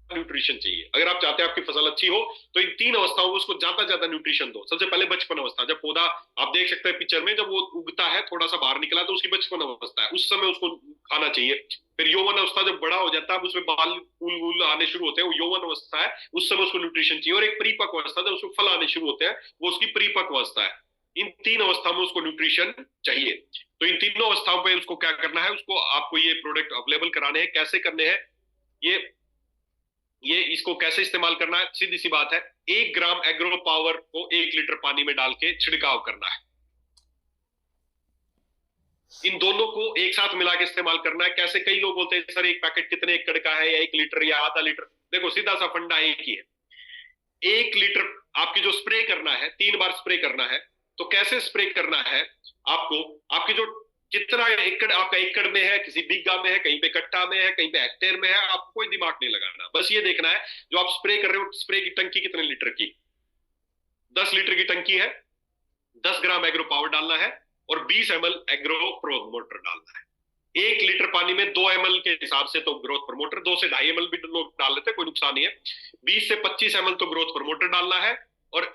न्यूट्रिशन चाहिए। अगर आप चाहते हैं आपकी फसल अच्छी हो तो इन 3 अवस्थाओं में उसको ज्यादा ज्यादा न्यूट्रिशन दो। सबसे पहले बचपन अवस्था, जब पौधा, आप देख सकते हैं पिक्चर में, जब वो उगता है, थोड़ा सा बाहर निकला, तो उसकी बचपन अवस्था है, उस समय उसको खाना चाहिए। फिर यौवन अवस्था जब बड़ा हो जाता है, उसमें बाल फूल वूल आने शुरू होते हैं, वो यौवन अवस्था है, उस समय उसको न्यूट्रिशन चाहिए। और एक परिपक्व अवस्था, जब उसमें फल आने शुरू होते हैं, वो उसकी परिपक्व अवस्था है। इन 3 अवस्थाओं में उसको न्यूट्रिशन चाहिए। तो इन तीनों अवस्थाओं पे उसको क्या करना है, उसको आपको ये प्रोडक्ट अवेलेबल कराने हैं। कैसे करने हैं ये इसको कैसे इस्तेमाल करना है? सीधी सी बात है, 1 ग्राम एग्रो पावर को 1 लीटर पानी में डाल के छिड़काव करना है। इन दोनों को एक साथ मिला के इस्तेमाल करना है। कैसे? कई लोग बोलते हैं सर एक पैकेट कितने एकड़ का है, या 1 लीटर या आधा लीटर। देखो सीधा सा फंडा एक ही है, 1 लीटर आपकी जो स्प्रे करना है, 3 बार स्प्रे करना है। तो कैसे स्प्रे करना है आपको? आपकी जो कितना एकड़ आपका एकड़ में है, किसी बीघा में है, कहीं पे कट्टा में है, कहीं पे हेक्टेयर में है, आपको कोई दिमाग नहीं लगाना। बस ये देखना है जो आप स्प्रे कर रहे हो, स्प्रे की टंकी कितने लीटर की, 10 लीटर की टंकी है, 10 ग्राम एग्रो पावर डालना है और 20 ml एग्रो प्रमोटर डालना है। 1 लीटर पानी में 2 ml के हिसाब से तो ग्रोथ प्रमोटर, 2 से 2.5 ml भी लोग डाल लेते हैं, कोई नुकसान नहीं है। 20 से 25 ml तो ग्रोथ प्रमोटर डालना है, और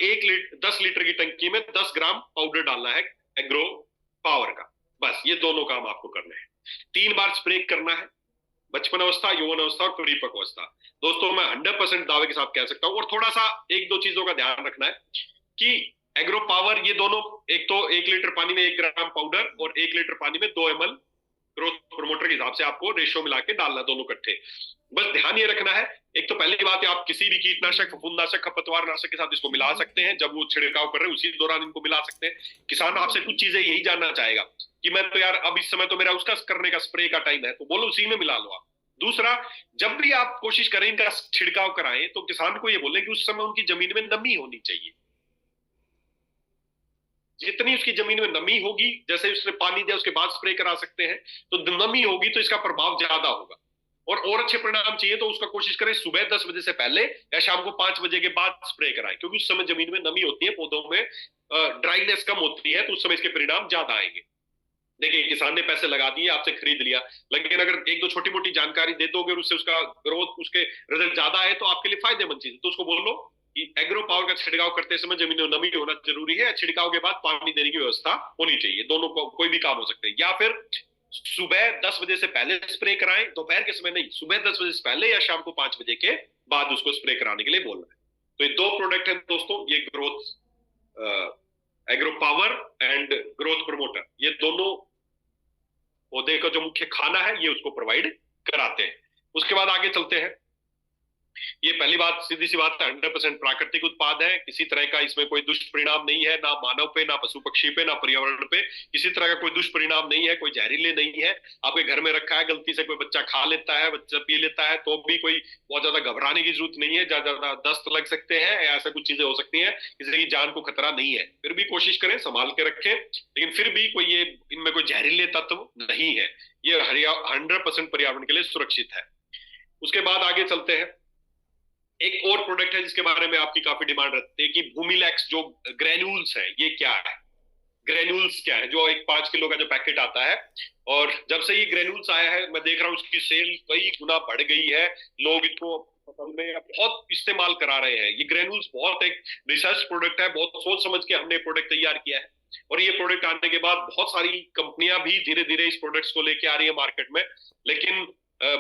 10 लीटर की टंकी में 10 ग्राम पाउडर डालना है एग्रो पावर का। बस ये दोनों काम आपको करने हैं। 3 बार स्प्रे करना है, बचपन अवस्था, यौवन अवस्था और परिपक्व अवस्था। दोस्तों मैं 100% दावे के साथ कह सकता हूं। और थोड़ा सा 1-2 चीजों का ध्यान रखना है कि एग्रो पावर, ये दोनों, एक तो 1 लीटर पानी में 1 ग्राम पाउडर और 1 लीटर पानी में 2 ml ग्रोथ प्रमोटर के हिसाब से आपको रेशियो मिला के डालना, दोनों इकट्ठे। बस ध्यान ये रखना है, एक तो पहली बात है, आप किसी भी कीटनाशक, फफूंदनाशक, खरपतवार नाशक के साथ इसको मिला सकते हैं। जब वो छिड़काव कर रहे हैं उसी दौरान इनको मिला सकते हैं। किसान आपसे कुछ चीजें यही जानना चाहेगा कि मैं तो यार अब इस समय तो मेरा उसका करने का स्प्रे का टाइम है, तो बोलो उसी में मिला लो आप। दूसरा, जब भी आप कोशिश करें इनका छिड़काव कराएं तो किसान को ये बोले कि उस समय उनकी जमीन में नमी होनी चाहिए। जितनी उसकी जमीन में नमी होगी, जैसे उसने पानी दिया उसके बाद स्प्रे करा सकते हैं, तो नमी होगी तो इसका प्रभाव ज्यादा होगा। और अच्छे परिणाम चाहिए तो उसका कोशिश करें सुबह 10 बजे से पहले या शाम को 5 बजे के बाद स्प्रे कराएं, क्योंकि उस समय जमीन में नमी होती है, पौधों में ड्राइनेस कम होती है, तो उस समय इसके परिणाम ज्यादा आएंगे। देखिए किसान ने पैसे लगा दिए, आपसे खरीद लिया, लेकिन अगर 1-2 छोटी मोटी जानकारी दे दोगे और उससे उसका ग्रोथ, उसके रिजल्ट ज्यादा है, तो आपके लिए फायदेमंद चीज है। तो उसको बोलो कि एग्रो पावर का छिड़काव करते समय जमीन में नमी होना जरूरी है, छिड़काव के बाद पानी देने की व्यवस्था होनी चाहिए। दोनों को कोई भी काम हो सकते हैं। या फिर सुबह 10 बजे से पहले स्प्रे कराएं, दोपहर के समय नहीं, सुबह 10 बजे से पहले या शाम को 5 बजे के बाद उसको स्प्रे कराने के लिए बोलना है। तो ये 2 प्रोडक्ट है दोस्तों, ये growth agro power and growth promoter, ये दोनों पौधे का जो मुख्य खाना है ये उसको प्रोवाइड कराते हैं। उसके बाद आगे चलते हैं। ये पहली बात, सीधी सी बात है, 100% प्राकृतिक उत्पाद है। किसी तरह का इसमें कोई दुष्परिणाम नहीं है, ना मानव पे, ना पशु पक्षी पे, ना पर्यावरण पे, किसी तरह का कोई दुष्परिणाम नहीं है, कोई जहरीले नहीं है। आपके घर में रखा है, गलती से कोई बच्चा खा लेता है, बच्चा पी लेता है, तो भी कोई बहुत ज्यादा घबराने की जरूरत नहीं है। ज्यादा दस्त लग सकते हैं, ऐसा कुछ चीजें हो सकती हैं, किसी की जान को खतरा नहीं है। फिर भी कोशिश करें संभाल के रखें, लेकिन फिर भी कोई ये इनमें कोई जहरीले तत्व नहीं है। ये 100% पर्यावरण के लिए सुरक्षित है। उसके बाद आगे चलते हैं। एक और प्रोडक्ट है जिसके बारे में आपकी काफी डिमांड रहती है कि भूमिलैक्स जो ग्रेन्यूल्स है, ये क्या है? ग्रेन्यूल्स क्या है? जो एक 5 किलो का जो पैकेट आता है, और जब से ये ग्रेन्यूल्स आया है मैं देख रहा हूँ उसकी सेल कई गुना बढ़ गई है। लोग इसको पसंद में बहुत इस्तेमाल करा रहे हैं। ये ग्रेन्यूल्स बहुत एक रिसर्च प्रोडक्ट है, बहुत सोच समझ के हमने प्रोडक्ट तैयार किया है, और ये प्रोडक्ट आने के बाद बहुत सारी कंपनियां भी धीरे धीरे इस प्रोडक्ट्स को लेके आ रही है मार्केट में। लेकिन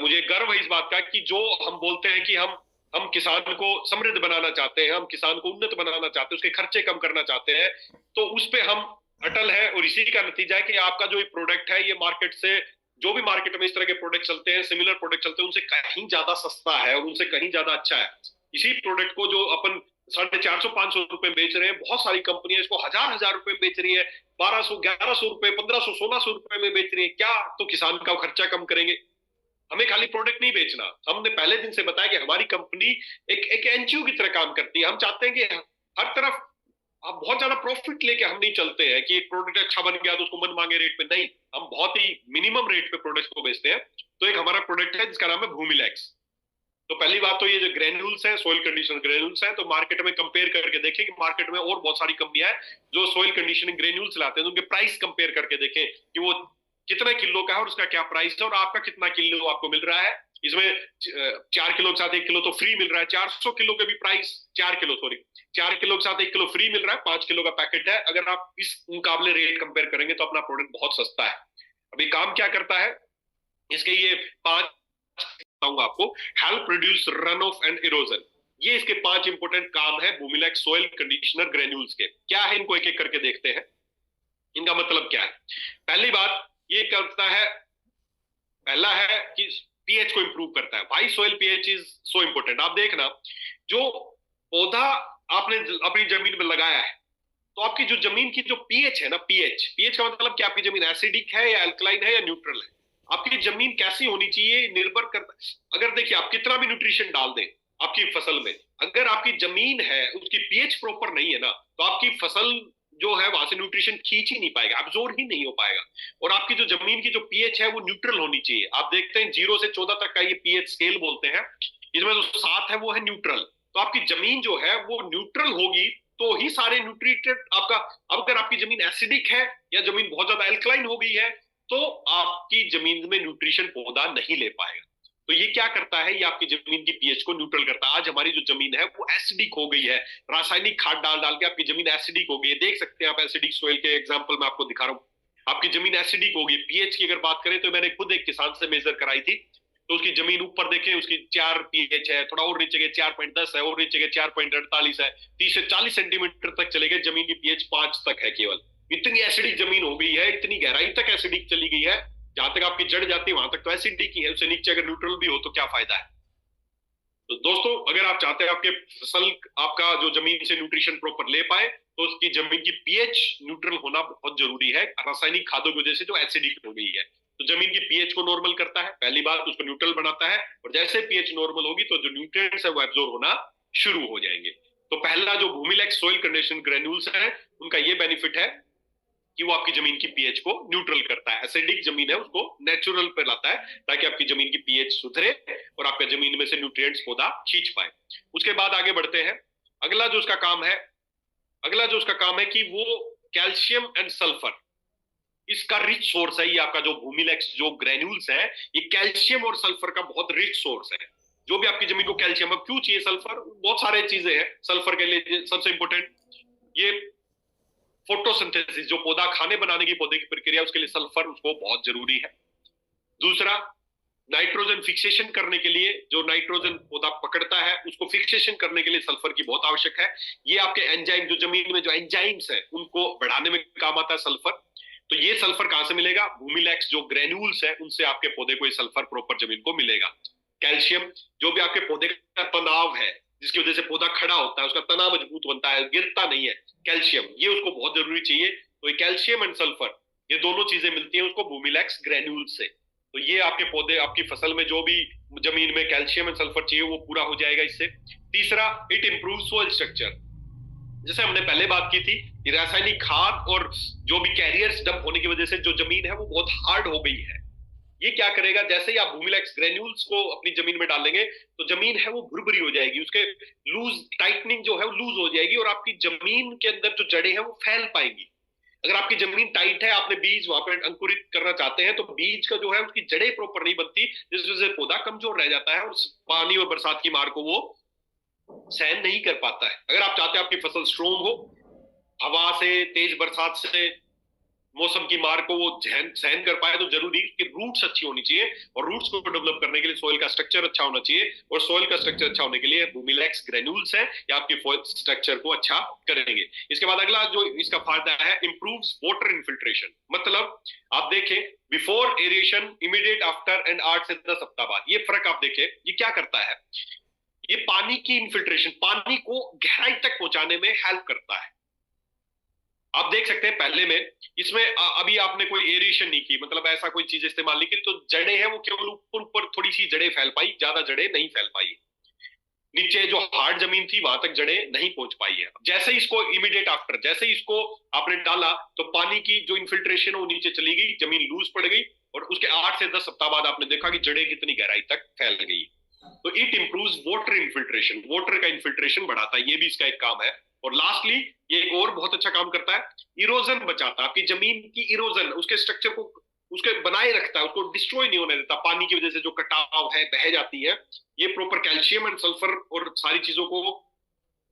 मुझे गर्व है इस बात का कि जो हम बोलते हैं कि हम किसान को समृद्ध बनाना चाहते हैं, हम किसान को उन्नत बनाना चाहते हैं, उसके खर्चे कम करना चाहते हैं, तो उस पे हम अटल है। और इसी का नतीजा है कि आपका जो प्रोडक्ट है ये मार्केट से, जो भी मार्केट में इस तरह के प्रोडक्ट चलते हैं, सिमिलर प्रोडक्ट चलते हैं, उनसे कहीं ज्यादा सस्ता है और उनसे कहीं ज्यादा अच्छा है। इसी प्रोडक्ट को जो अपन 450-500 रुपए बेच रहे हैं, बहुत सारी कंपनियां इसको हजार हजार रुपए में बेच रही है, 1200-1100 रुपए, 1500-1600 रुपए में बेच रही है। क्या तो किसान का खर्चा कम करेंगे? हमें खाली प्रोडक्ट नहीं बेचना, हमने पहले दिन से बताया कि हमारी कंपनी एक एनजीओ की तरह काम करती है। हम चाहते हैं कि हर तरफ आप बहुत ज्यादा प्रॉफिट लेके हम नहीं चलते हैं कि एक प्रोडक्ट अच्छा बन गया तो उसको मन मांगे रेट पे नहीं, हम बहुत ही मिनिमम रेट पे प्रोडक्ट को बेचते हैं। तो एक हमारा प्रोडक्ट है जिसका नाम है भूमिलैक्स। तो पहली बात तो ये जो ग्रेन्यूल्स है, सोइल कंडीशनर ग्रेन्यूल्स है, तो मार्केट में कंपेयर करके देखें कि मार्केट में और बहुत सारी कंपनियां हैं जो सोइल कंडीशनिंग ग्रेन्यूल्स लाते हैं, तो उनके प्राइस कंपेयर करके देखें कि वो कितने किलो का है और उसका क्या प्राइस है और आपका कितना किलो आपको मिल रहा है। इसमें 4 किलो के साथ 1 किलो तो फ्री मिल रहा है, 400 किलो के भी प्राइस 4 किलो, सॉरी 4 किलो के साथ 1 किलो फ्री मिल रहा है, 5 किलो का पैकेट है। अगर आप इस मुकाबले रेट कंपेयर करेंगे तो अपना प्रोडक्ट बहुत सस्ता है। अभी काम क्या करता है इसके, ये 5 बताऊंगा आपको। Help reduce run of and erosion, ये इसके 5 इंपोर्टेंट काम है भूमिलैक्स सोइल कंडीशनर ग्रेन्यूल्स के। क्या है इनको एक एक करके देखते हैं, इनका मतलब क्या है। पहली बात ये करता है, पहला है कि पीएच को इंप्रूव करता है। Why soil pH is so important. आप देखना, जो पौधा आपने अपनी जमीन में लगाया है, तो आपकी जो जमीन की जो पीएच है ना, पीएच पीएच का मतलब कि आपकी जमीन एसिडिक है या अल्कलाइन है या न्यूट्रल है। आपकी जमीन कैसी होनी चाहिए निर्भर करता है। अगर देखिए आप कितना भी न्यूट्रिशन डाल दें आपकी फसल में, अगर आपकी जमीन है उसकी पीएच प्रॉपर नहीं है ना, तो आपकी फसल जो है वहां से न्यूट्रिशन खींच ही नहीं पाएगा, अब्जॉर्ब ही नहीं हो पाएगा। और आपकी जो जमीन की जो पीएच है वो न्यूट्रल होनी चाहिए। आप देखते हैं 0 से 14 तक का ये पीएच स्केल बोलते हैं, इसमें जो 7 है वो है न्यूट्रल। तो आपकी जमीन जो है वो न्यूट्रल होगी तो ही सारे न्यूट्रिएंट आपका। अब अगर आपकी जमीन एसिडिक है या जमीन बहुत ज्यादा एल्कलाइन हो गई है, तो आपकी जमीन में न्यूट्रिशन पौधा नहीं ले पाएगा। तो ये क्या करता है, ये आपकी जमीन की पीएच को न्यूट्रल करता है। आज हमारी जो जमीन है वो एसिडिक हो गई है, रासायनिक खाद डाल डाल के आपकी जमीन एसिडिक हो गई है। देख सकते हैं आप एसिडिक सोइल के एग्जांपल में आपको दिखा रहा हूं। आपकी जमीन एसिडिक होगी। पीएच की अगर बात करें तो मैंने खुद एक किसान से मेजर कराई थी, तो उसकी जमीन ऊपर देखें उसकी 4 पीएच है, थोड़ा और नीचे के 4.10 है, और नीचे के 4.48 है, 30 से 40 सेंटीमीटर तक चले गए, जमीन की पीएच 5 तक है केवल। इतनी एसिडिक जमीन हो गई है, इतनी गहराई तक एसिडिक चली गई है, जहां तक आपकी जड़ जाती है वहां तक तो एसिडिक ही है, उससे नीचे अगर न्यूट्रल भी हो तो क्या फायदा है। तो दोस्तों अगर आप चाहते हैं आपके फसल, आपका जो जमीन से न्यूट्रिशन प्रॉपर ले पाए, तो उसकी जमीन की पीएच न्यूट्रल होना बहुत जरूरी है। रासायनिक खादों की वजह से जो एसिडिक हो गई है, तो जमीन की पीएच को नॉर्मल करता है, पहली बात उसको न्यूट्रल बनाता है, और जैसे पीएच नॉर्मल होगी तो जो न्यूट्रिएंट्स है वो एब्जॉर्ब होना शुरू हो जाएंगे। तो पहला जो भूमिलैक्स सोइल कंडीशन ग्रेन्यूल्स है, उनका ये बेनिफिट है कि वो आपकी जमीन की पीएच को न्यूट्रल करता है। एसिडिक जमीन है उसको नेचुरल पे लाता है, ताकि आपकी जमीन की पीएच सुधरे और आपके जमीन में से न्यूट्रिएंट्स पौधा खींच पाए। उसके बाद आगे बढ़ते हैं। अगला जो उसका काम है कि वो कैल्शियम एंड सल्फर, इसका रिच सोर्स है। ये आपका जो भूमिलैक्स जो ग्रेन्यूल्स है, ये कैल्शियम और सल्फर का बहुत रिच सोर्स है। जो भी आपकी जमीन को कैल्शियम, अब क्यों चाहिए सल्फर, बहुत सारे चीजें हैं सल्फर के लिए। सबसे इंपोर्टेंट ये फोटोसिंथेसिस, जो पौधा खाने बनाने की पौधे की प्रक्रिया, उसके लिए सल्फर उसको बहुत जरूरी है। दूसरा, नाइट्रोजन फिक्सेशन करने के लिए, जो नाइट्रोजन पौधा पकड़ता है उसको फिक्सेशन करने के लिए सल्फर की बहुत आवश्यक है। ये आपके एंजाइम, जो जमीन में जो एंजाइम्स है उनको बढ़ाने में काम आता है सल्फर। तो ये सल्फर कहां से मिलेगा, भूमिलैक्स जो ग्रेन्यूल्स है उनसे आपके पौधे को ये सल्फर प्रॉपर जमीन को मिलेगा। कैल्शियम, जो भी आपके पौधे का तनाव है जिसकी वजह से पौधा खड़ा होता है, उसका तना मजबूत बनता है, गिरता नहीं है, कैल्शियम ये उसको बहुत जरूरी चाहिए। तो ये कैल्शियम एंड सल्फर, ये दोनों चीजें मिलती हैं उसको भूमिलैक्स ग्रेन्यूल से। तो ये आपके पौधे, आपकी फसल में जो भी जमीन में कैल्शियम एंड सल्फर चाहिए वो पूरा हो जाएगा इससे। तीसरा, इट इंप्रूव सोइल स्ट्रक्चर। जैसे हमने पहले बात की थी, रासायनिक खाद और जो भी कैरियर्स डंप होने की वजह से जो जमीन है वो बहुत हार्ड हो गई है, ये क्या करेगा, जैसे ही आप भूमिलैक्स ग्रेन्यूल्स को अपनी जमीन में डालेंगे तो जमीन है वो भुरभुरी हो जाएगी, उसके लूज टाइटनिंग जो है वो लूज हो जाएगी और आपकी जमीन के अंदर जो जड़ें हैं वो फैल पाएंगी। अगर आपकी जमीन टाइट है, आपने बीज वहां पर अंकुरित करना चाहते हैं, तो बीज का जो है उसकी जड़ें प्रॉपर नहीं बनती, जिस वजह से पौधा कमजोर रह जाता है और पानी और बरसात की मार को वो सहन नहीं कर पाता है। अगर आप चाहते हैं आपकी फसल स्ट्रोंग हो, हवा से, तेज बरसात से, मौसम की मार को वो सहन कर पाए, तो जरूरी कि रूट्स अच्छी होनी चाहिए, और रूट्स को डेवलप करने के लिए सॉइल का स्ट्रक्चर अच्छा होना चाहिए, और सॉइल का स्ट्रक्चर अच्छा होने के लिए भूमिलैक्स ग्रेन्यूल्स है या आपकी सॉइल स्ट्रक्चर को अच्छा करेंगे। इसके बाद अगला जो इसका फायदा है, इंप्रूव्स वाटर इन्फिल्ट्रेशन। मतलब आप देखें, before aeration, immediate after and 8 से 10 सप्ताह बाद, ये फर्क आप देखें, ये क्या करता है, ये पानी की इन्फिल्ट्रेशन, पानी को गहराई तक पहुंचाने में हेल्प करता है। आप देख सकते हैं पहले में इसमें अभी आपने कोई एरिएशन नहीं की, मतलब ऐसा कोई चीज इस्तेमाल नहीं की, तो जड़ें हैं वो केवल ऊपर ऊपर थोड़ी सी जड़ें फैल पाई, ज्यादा जड़ें नहीं फैल पाई, नीचे जो हार्ड जमीन थी वहां तक जड़ें नहीं पहुंच पाई है। जैसे ही इसको इमीडिएट आफ्टर, जैसे ही इसको आपने डाला, तो पानी की जो इन्फिल्ट्रेशन वो नीचे चली गई, जमीन लूज पड़ गई, और उसके 8 से 10 सप्ताह बाद आपने देखा कि जड़ें कितनी गहराई तक फैल गई। तो it improves water infiltration, water का इन्फिल्ट्रेशन बढ़ाता है, ये भी इसका एक काम है। और लास्टली ये एक और बहुत अच्छा काम करता है, इरोजन बचाता है, आपकी जमीन की इरोजन, उसके स्ट्रक्चर को उसके बनाए रखता है, उसको डिस्ट्रॉय नहीं होने देता। पानी की वजह से जो कटाव है, बह जाती है, ये प्रॉपर कैल्शियम एंड सल्फर और सारी चीजों को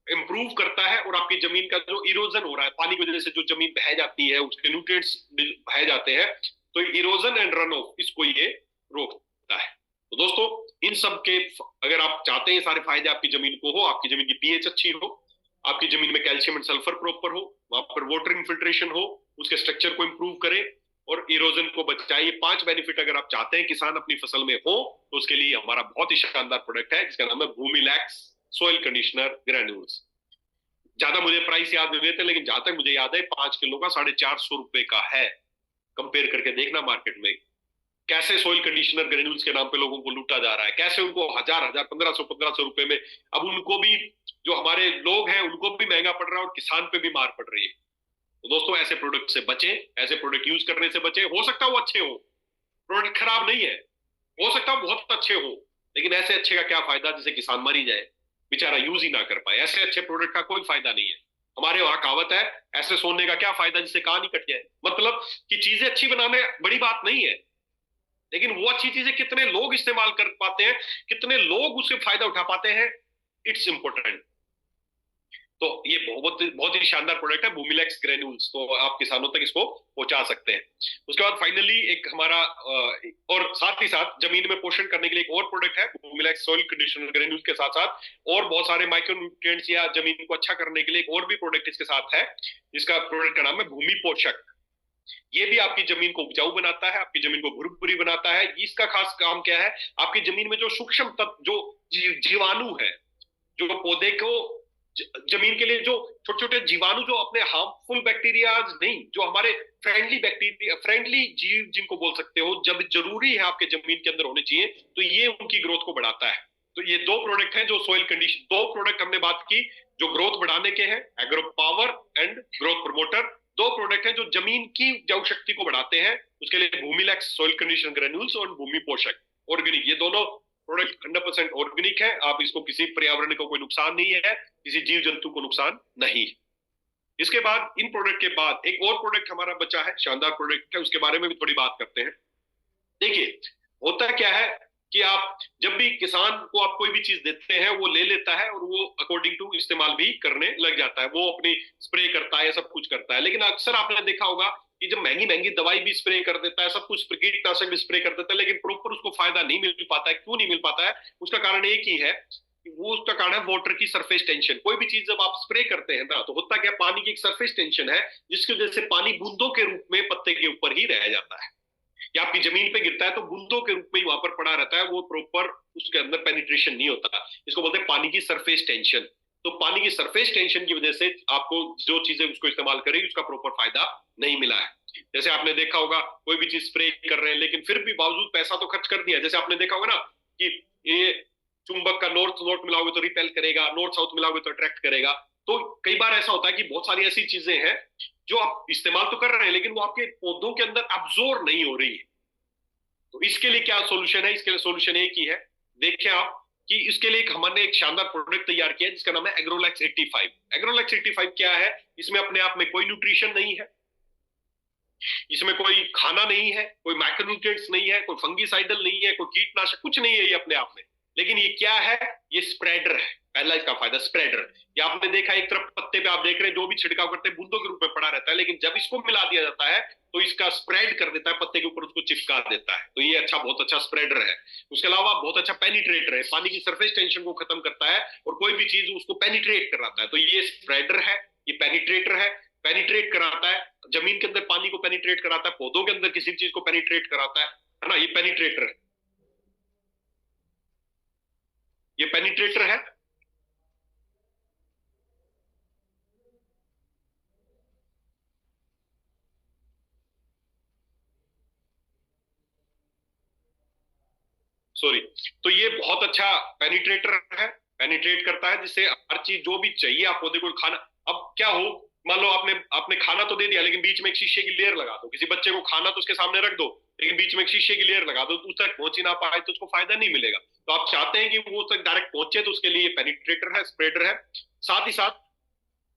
इंप्रूव करता है, और आपकी जमीन का जो इरोजन हो रहा है, पानी की वजह से जो जमीन बह जाती है, उसके न्यूट्रिएंट्स बह जाते हैं, तो इरोजन एंड रन ऑफ, इसको ये रोकता है। तो दोस्तों, इन सब के अगर आप चाहते हैं सारे फायदे आपकी जमीन को हो, आपकी जमीन की पीएच अच्छी हो, आपकी जमीन में कैल्शियम एंड सल्फर प्रॉपर हो, वहां पर वाटर इन्फिल्ट्रेशन हो, उसके स्ट्रक्चर को इंप्रूव करे और इरोजन को बचाए, ये 5 बेनिफिट अगर आप चाहते हैं किसान अपनी फसल में हो, तो उसके लिए हमारा बहुत ही शानदार प्रोडक्ट है जिसका नाम है भूमिलैक्स सॉइल कंडीशनर ग्रेन्यूल्स। ज्यादा मुझे प्राइस याद नहीं रहते, लेकिन जहां तक मुझे याद है 5 किलो का 450 रुपए का है। कंपेयर करके देखना मार्केट में कैसे सॉइल कंडीशनर ग्रेन्यूल्स के नाम पे लोगों को लूटा जा रहा है, कैसे उनको हजार हजार 1500 रुपए में, अब उनको भी, जो हमारे लोग हैं उनको भी महंगा पड़ रहा है और किसान पे भी मार पड़ रही है। तो दोस्तों, ऐसे प्रोडक्ट से बचें, ऐसे प्रोडक्ट यूज करने से बचें। हो सकता है वो अच्छे हो, प्रोडक्ट खराब नहीं है, हो सकता है बहुत अच्छे हो, लेकिन ऐसे अच्छे का क्या फायदा जिसे किसान मर ही जाए, बेचारा यूज ही ना कर पाए। ऐसे अच्छे प्रोडक्ट का कोई फायदा नहीं है। हमारे वहां कहावत है, ऐसे सोने का क्या फायदा जिसे कहानी कट जाए। मतलब कि चीजें अच्छी बनाने बड़ी बात नहीं है, लेकिन वो अच्छी चीजें कितने लोग इस्तेमाल कर पाते हैं, कितने लोग उससे फायदा उठा पाते हैं, इट्स इंपॉर्टेंट। तो ये बहुत बहुत ही शानदार प्रोडक्ट है भूमिलैक्स ग्रेन्यूल्स, तो आप किसानों तक इसको पहुंचा सकते हैं। उसके बाद फाइनली एक हमारा और साथ ही साथ जमीन में पोषण करने के लिए एक और प्रोडक्ट है भूमिलैक्स सॉइल कंडीशनर ग्रेन्यूल्स के साथ साथ और बहुत सारे माइक्रो न्यूट्रिएंट्स या जमीन को अच्छा करने के लिए एक और भी प्रोडक्ट इसके साथ है, जिसका प्रोडक्ट का नाम है भूमि पोषक। ये भी आपकी जमीन को उपजाऊ बनाता है, आपकी जमीन को भुरभुरी बनाता है। इसका खास काम क्या है, आपकी जमीन में जो सूक्ष्म तत्व, जो जीवाणु है, जो पौधे को, जमीन के लिए जो छोटे छोटे जीवाणु, जो अपने हार्मफुल बैक्टीरिया नहीं, जो हमारे फ्रेंडली बैक्टीरिया, फ्रेंडली जीव जिनको बोल सकते हो, जब जरूरी है आपके जमीन के अंदर होने चाहिए, तो ये उनकी ग्रोथ को बढ़ाता है। तो ये 2 प्रोडक्ट हैं जो सॉइल कंडीशन, 2 प्रोडक्ट हमने बात की जो ग्रोथ बढ़ाने के हैं, agro power and growth promoter. 2 product हैं जो जमीन की उपजाऊ शक्ति को बढ़ाते हैं, उसके लिए भूमिलैक्स सॉइल कंडीशन ग्रेन्यूल्स और भूमि पोषक ऑर्गेनिक, ये दोनों प्रोडक्ट 100% ऑर्गेनिक है। आप इसको, किसी पर्यावरण को कोई नुकसान नहीं है, किसी जीव जंतु को नुकसान नहीं। इसके बाद, इन प्रोडक्ट के बाद एक और प्रोडक्ट हमारा बचा है, शानदार प्रोडक्ट है, उसके बारे में भी थोड़ी बात करते हैं। देखिए, होता क्या है कि आप जब भी किसान को आप कोई भी चीज देते हैं, वो ले लेता है और वो अकॉर्डिंग टू इस्तेमाल भी करने लग जाता है, वो अपनी स्प्रे करता है, सब कुछ करता है। लेकिन अक्सर आपने देखा होगा कि जब महंगी महंगी दवाई भी स्प्रे कर देता है, सब कुछ कीटनाशक भी स्प्रे कर देता है, लेकिन प्रॉपर उसको फायदा नहीं मिल पाता है। क्यों नहीं मिल पाता है? उसका कारण एक ही है, वो उसका कारण है वाटर की सरफेस टेंशन। कोई भी चीज जब आप स्प्रे करते हैं ना, तो होता क्या, पानी की एक सरफेस टेंशन है, जिसकी वजह से पानी बूंदों के रूप में पत्ते के ऊपर ही रह जाता है, या आपकी जमीन पे गिरता है तो बूंदों के रूप में ही वहां पर पड़ा रहता है, वो प्रॉपर उसके अंदर पेनिट्रेशन नहीं होता। इसको बोलते हैं पानी की सरफेस टेंशन। तो पानी की सरफेस टेंशन की वजह से आपको जो चीजें उसको इस्तेमाल करेगी, उसका प्रॉपर फायदा नहीं मिला है। जैसे आपने देखा होगा, कोई भी चीज स्प्रे कर रहे हैं, लेकिन फिर भी बावजूद पैसा तो खर्च कर दिया। जैसे आपने देखा होगा ना कि ये चुंबक का नॉर्थ नॉर्थ मिलाओगे तो रिपेल करेगा, नॉर्थ साउथ मिलाओगे तो अट्रैक्ट करेगा। तो कई बार ऐसा होता है कि बहुत सारी ऐसी चीजें हैं जो आप इस्तेमाल तो कर रहे हैं, लेकिन वो आपके पौधों के अंदर अब्जॉर्ब नहीं हो रही है। तो इसके लिए क्या सोल्यूशन है? इसके लिए सोल्यूशन एक ही है, देखें आप कि इसके लिए हमने एक शानदार प्रोडक्ट तैयार किया है जिसका नाम है एग्रोलैक्स 85। एग्रोलैक्स 85 क्या है? इसमें अपने आप में कोई न्यूट्रिशन नहीं है, इसमें कोई खाना नहीं है, कोई माइक्रोन्यूट्रिएंट्स नहीं है, कोई फंगीसाइडल नहीं है, कोई कीटनाशक कुछ नहीं है ये अपने आप में। लेकिन ये क्या है? ये स्प्रेडर है। पहला इसका फायदा स्प्रेडर। ये आपने देखा एक तरफ पत्ते पे आप देख रहे हैं जो भी छिड़काव करते हैं बूंदों के रूप में पड़ा रहता है, लेकिन जब इसको मिला दिया जाता है तो इसका स्प्रेड कर देता है, पत्ते के ऊपर उसको चिपका देता है। तो ये अच्छा, बहुत अच्छा स्प्रेडर है। उसके अलावा बहुत अच्छा पेनिट्रेटर है, पानी की सरफेस टेंशन को खत्म करता है और कोई भी चीज उसको पेनिट्रेट कराता है। तो ये स्प्रेडर है, ये पेनिट्रेटर है, पेनिट्रेट कराता है, जमीन के अंदर पानी को पेनिट्रेट कराता है, पौधों के अंदर किसी चीज को पेनिट्रेट कराता है ना, ये पेनिट्रेटर है, ये पेनिट्रेटर है। सॉरी। तो ये बहुत अच्छा पेनिट्रेटर है, पेनिट्रेट करता है जिससे हर चीज जो भी चाहिए आप पौधे को खाना। अब क्या हो, मान लो आपने आपने खाना तो दे दिया लेकिन बीच में एक शीशे की लेयर लगा दो, किसी बच्चे को खाना तो उसके सामने रख दो लेकिन बीच में एक शीशे की लेयर लगा दो, तो उस तक पहुंच ही ना पाए तो उसको फायदा नहीं मिलेगा। तो आप चाहते हैं कि वो तक डायरेक्ट पहुंचे, तो उसके लिए पेनिट्रेटर है, स्प्रेडर है। साथ ही साथ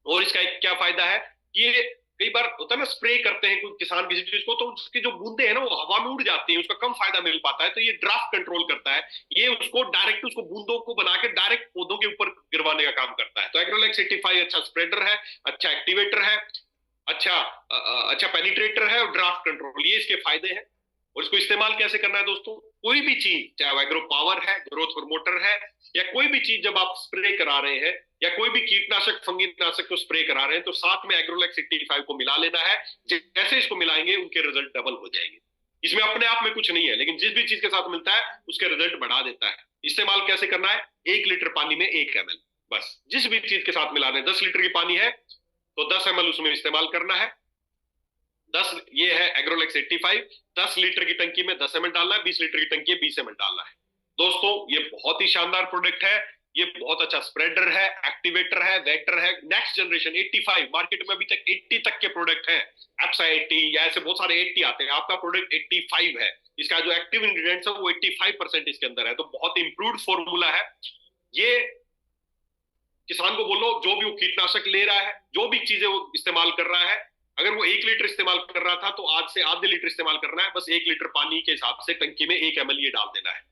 और इसका एक क्या फायदा है, ये कई बार होता है ना, स्प्रे करते हैं कोई किसान किसी चीज को तो उसकी जो बूंदे हैं ना वो हवा में उड़ जाती हैं, उसका कम फायदा मिल पाता है। तो ये ड्राफ्ट कंट्रोल करता है, ये उसको डायरेक्ट उसको बूंदों को बना के डायरेक्ट पौधों के ऊपर गिरवाने का काम करता है। तो एग्रोलैक्स 85 अच्छा स्प्रेडर है, अच्छा एक्टिवेटर है, अच्छा अच्छा पेनिट्रेटर है और ड्राफ्ट कंट्रोल, ये इसके फायदे हैं। और इसको इस्तेमाल कैसे करना है दोस्तों? कोई भी चीज, चाहे एग्रो पावर है, ग्रोथ मोटर है, या कोई भी चीज जब आप स्प्रे करा रहे हैं या कोई भी कीटनाशक फंगीनाशक को स्प्रे करा रहे हैं तो साथ में एग्रोलैक्स 85 को मिला लेना है। जैसे इसको मिलाएंगे उनके रिजल्ट डबल हो जाएंगे। इसमें अपने आप में कुछ नहीं है, लेकिन जिस भी चीज के साथ मिलता है उसके रिजल्ट बढ़ा देता है। इस्तेमाल कैसे करना है? 1 लीटर पानी में 1 ml, बस जिस भी चीज के साथ मिलाना है। 10 लीटर की पानी है तो 10 ml उसमें इस्तेमाल करना है। 10, ये है एग्रोलैक्स 85। 10 लीटर की टंकी में 10 ml डालना है, 20 लीटर की टंकी में 20 ml डालना है। दोस्तों ये बहुत ही शानदार प्रोडक्ट है, ये बहुत अच्छा स्प्रेडर है, एक्टिवेटर है, वेक्टर है। नेक्स्ट जनरेशन 85, मार्केट में अभी तक 80 तक के प्रोडक्ट हैं, एप्सा 80 या ऐसे बहुत सारे 80 आते हैं, आपका प्रोडक्ट 85 है। इसका जो एक्टिव इंग्रेडिएंट्स है वो 85% इसके अंदर है, तो बहुत इंप्रूव्ड फॉर्मूला है ये। किसान को बोलो जो भी वो कीटनाशक ले रहा है, जो भी चीजें वो इस्तेमाल कर रहा है, अगर वो 1 लीटर इस्तेमाल कर रहा था तो आज से आधे लीटर इस्तेमाल करना है, बस 1 लीटर पानी के हिसाब से टंकी में 1 ml ये डाल देना है।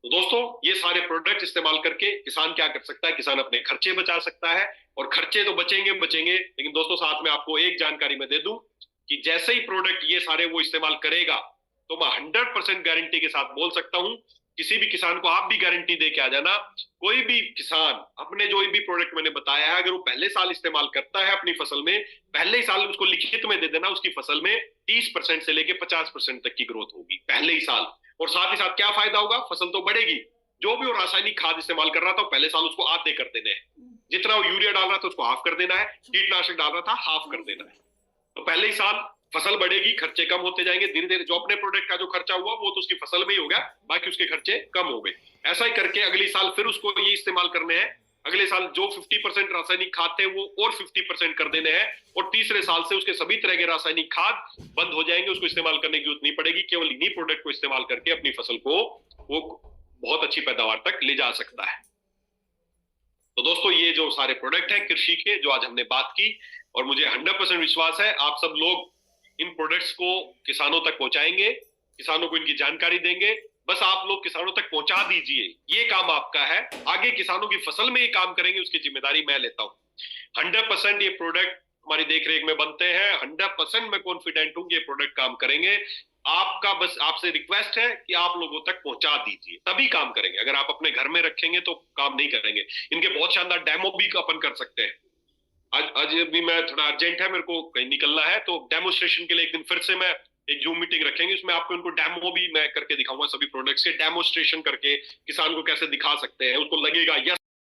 तो दोस्तों ये सारे प्रोडक्ट इस्तेमाल करके किसान क्या कर सकता है? किसान अपने खर्चे बचा सकता है, और खर्चे तो बचेंगे बचेंगे, लेकिन दोस्तों साथ में आपको एक जानकारी मैं दे दूं कि जैसे ही प्रोडक्ट ये सारे वो इस्तेमाल करेगा तो मैं 100% गारंटी के साथ बोल सकता हूं, किसी भी किसान को आप भी गारंटी दे के आ जाना, कोई भी किसान अपने जो भी प्रोडक्ट मैंने बताया है अगर वो पहले साल इस्तेमाल करता है अपनी फसल में, पहले ही साल उसको लिखित में दे देना, उसकी फसल में 30% से लेके 50% तक की ग्रोथ होगी पहले ही साल। और साथ ही साथ क्या फायदा होगा? फसल तो बढ़ेगी। जो भी वो रासायनिक खाद इस्तेमाल कर रहा था पहले साल उसको आधे कर देने हैं, जितना वो यूरिया डाल रहा था उसको हाफ कर देना है, कीटनाशक डाल रहा था हाफ कर देना है। तो पहले ही साल फसल बढ़ेगी, खर्चे कम होते जाएंगे धीरे धीरे। जो अपने प्रोडक्ट का जो खर्चा हुआ वो तो उसकी फसल में ही हो गया, बाकी उसके खर्चे कम हो गए। ऐसा ही करके अगले साल फिर उसको ये इस्तेमाल करने हैं, अगले साल जो 50% रासायनिक खाद थे वो और 50% कर देने हैं, और तीसरे साल से उसके सभी तरह के रासायनिक खाद बंद हो जाएंगे, उसको इस्तेमाल करने की जरूरत नहीं पड़ेगी। केवल इन्हीं प्रोडक्ट को इस्तेमाल करके अपनी फसल को वो बहुत अच्छी पैदावार तक ले जा सकता है। तो दोस्तों ये जो सारे प्रोडक्ट हैं कृषि के जो आज हमने बात की, और मुझे 100% विश्वास है आप सब लोग इन प्रोडक्ट्स को किसानों तक पहुंचाएंगे, किसानों को इनकी जानकारी देंगे। बस आप लोग किसानों तक पहुंचा दीजिए, ये काम आपका है। आगे किसानों की फसल में ये काम करेंगे उसकी जिम्मेदारी मैं लेता हूं। 100% ये प्रोडक्ट हमारी देखरेख में बनते हैं, 100% मैं कॉन्फिडेंट हूं कि ये प्रोडक्ट काम करेंगे। आपका बस आपसे रिक्वेस्ट है कि आप लोगों तक पहुंचा दीजिए, तभी काम करेंगे। अगर आप अपने घर में रखेंगे तो काम नहीं करेंगे। इनके बहुत शानदार डेमो भी अपन कर सकते हैं। आज भी मैं थोड़ा अर्जेंट है, मेरे को कहीं निकलना है, तो डेमोस्ट्रेशन के लिए एक दिन फिर से मैं एक जूम मीटिंग रखेंगे, उसमें आपको इनको डेमो भी मैं करके दिखाऊंगा, सभी प्रोडक्ट्स के डेमोस्ट्रेशन करके किसान को कैसे दिखा सकते हैं, उसको लगेगा यस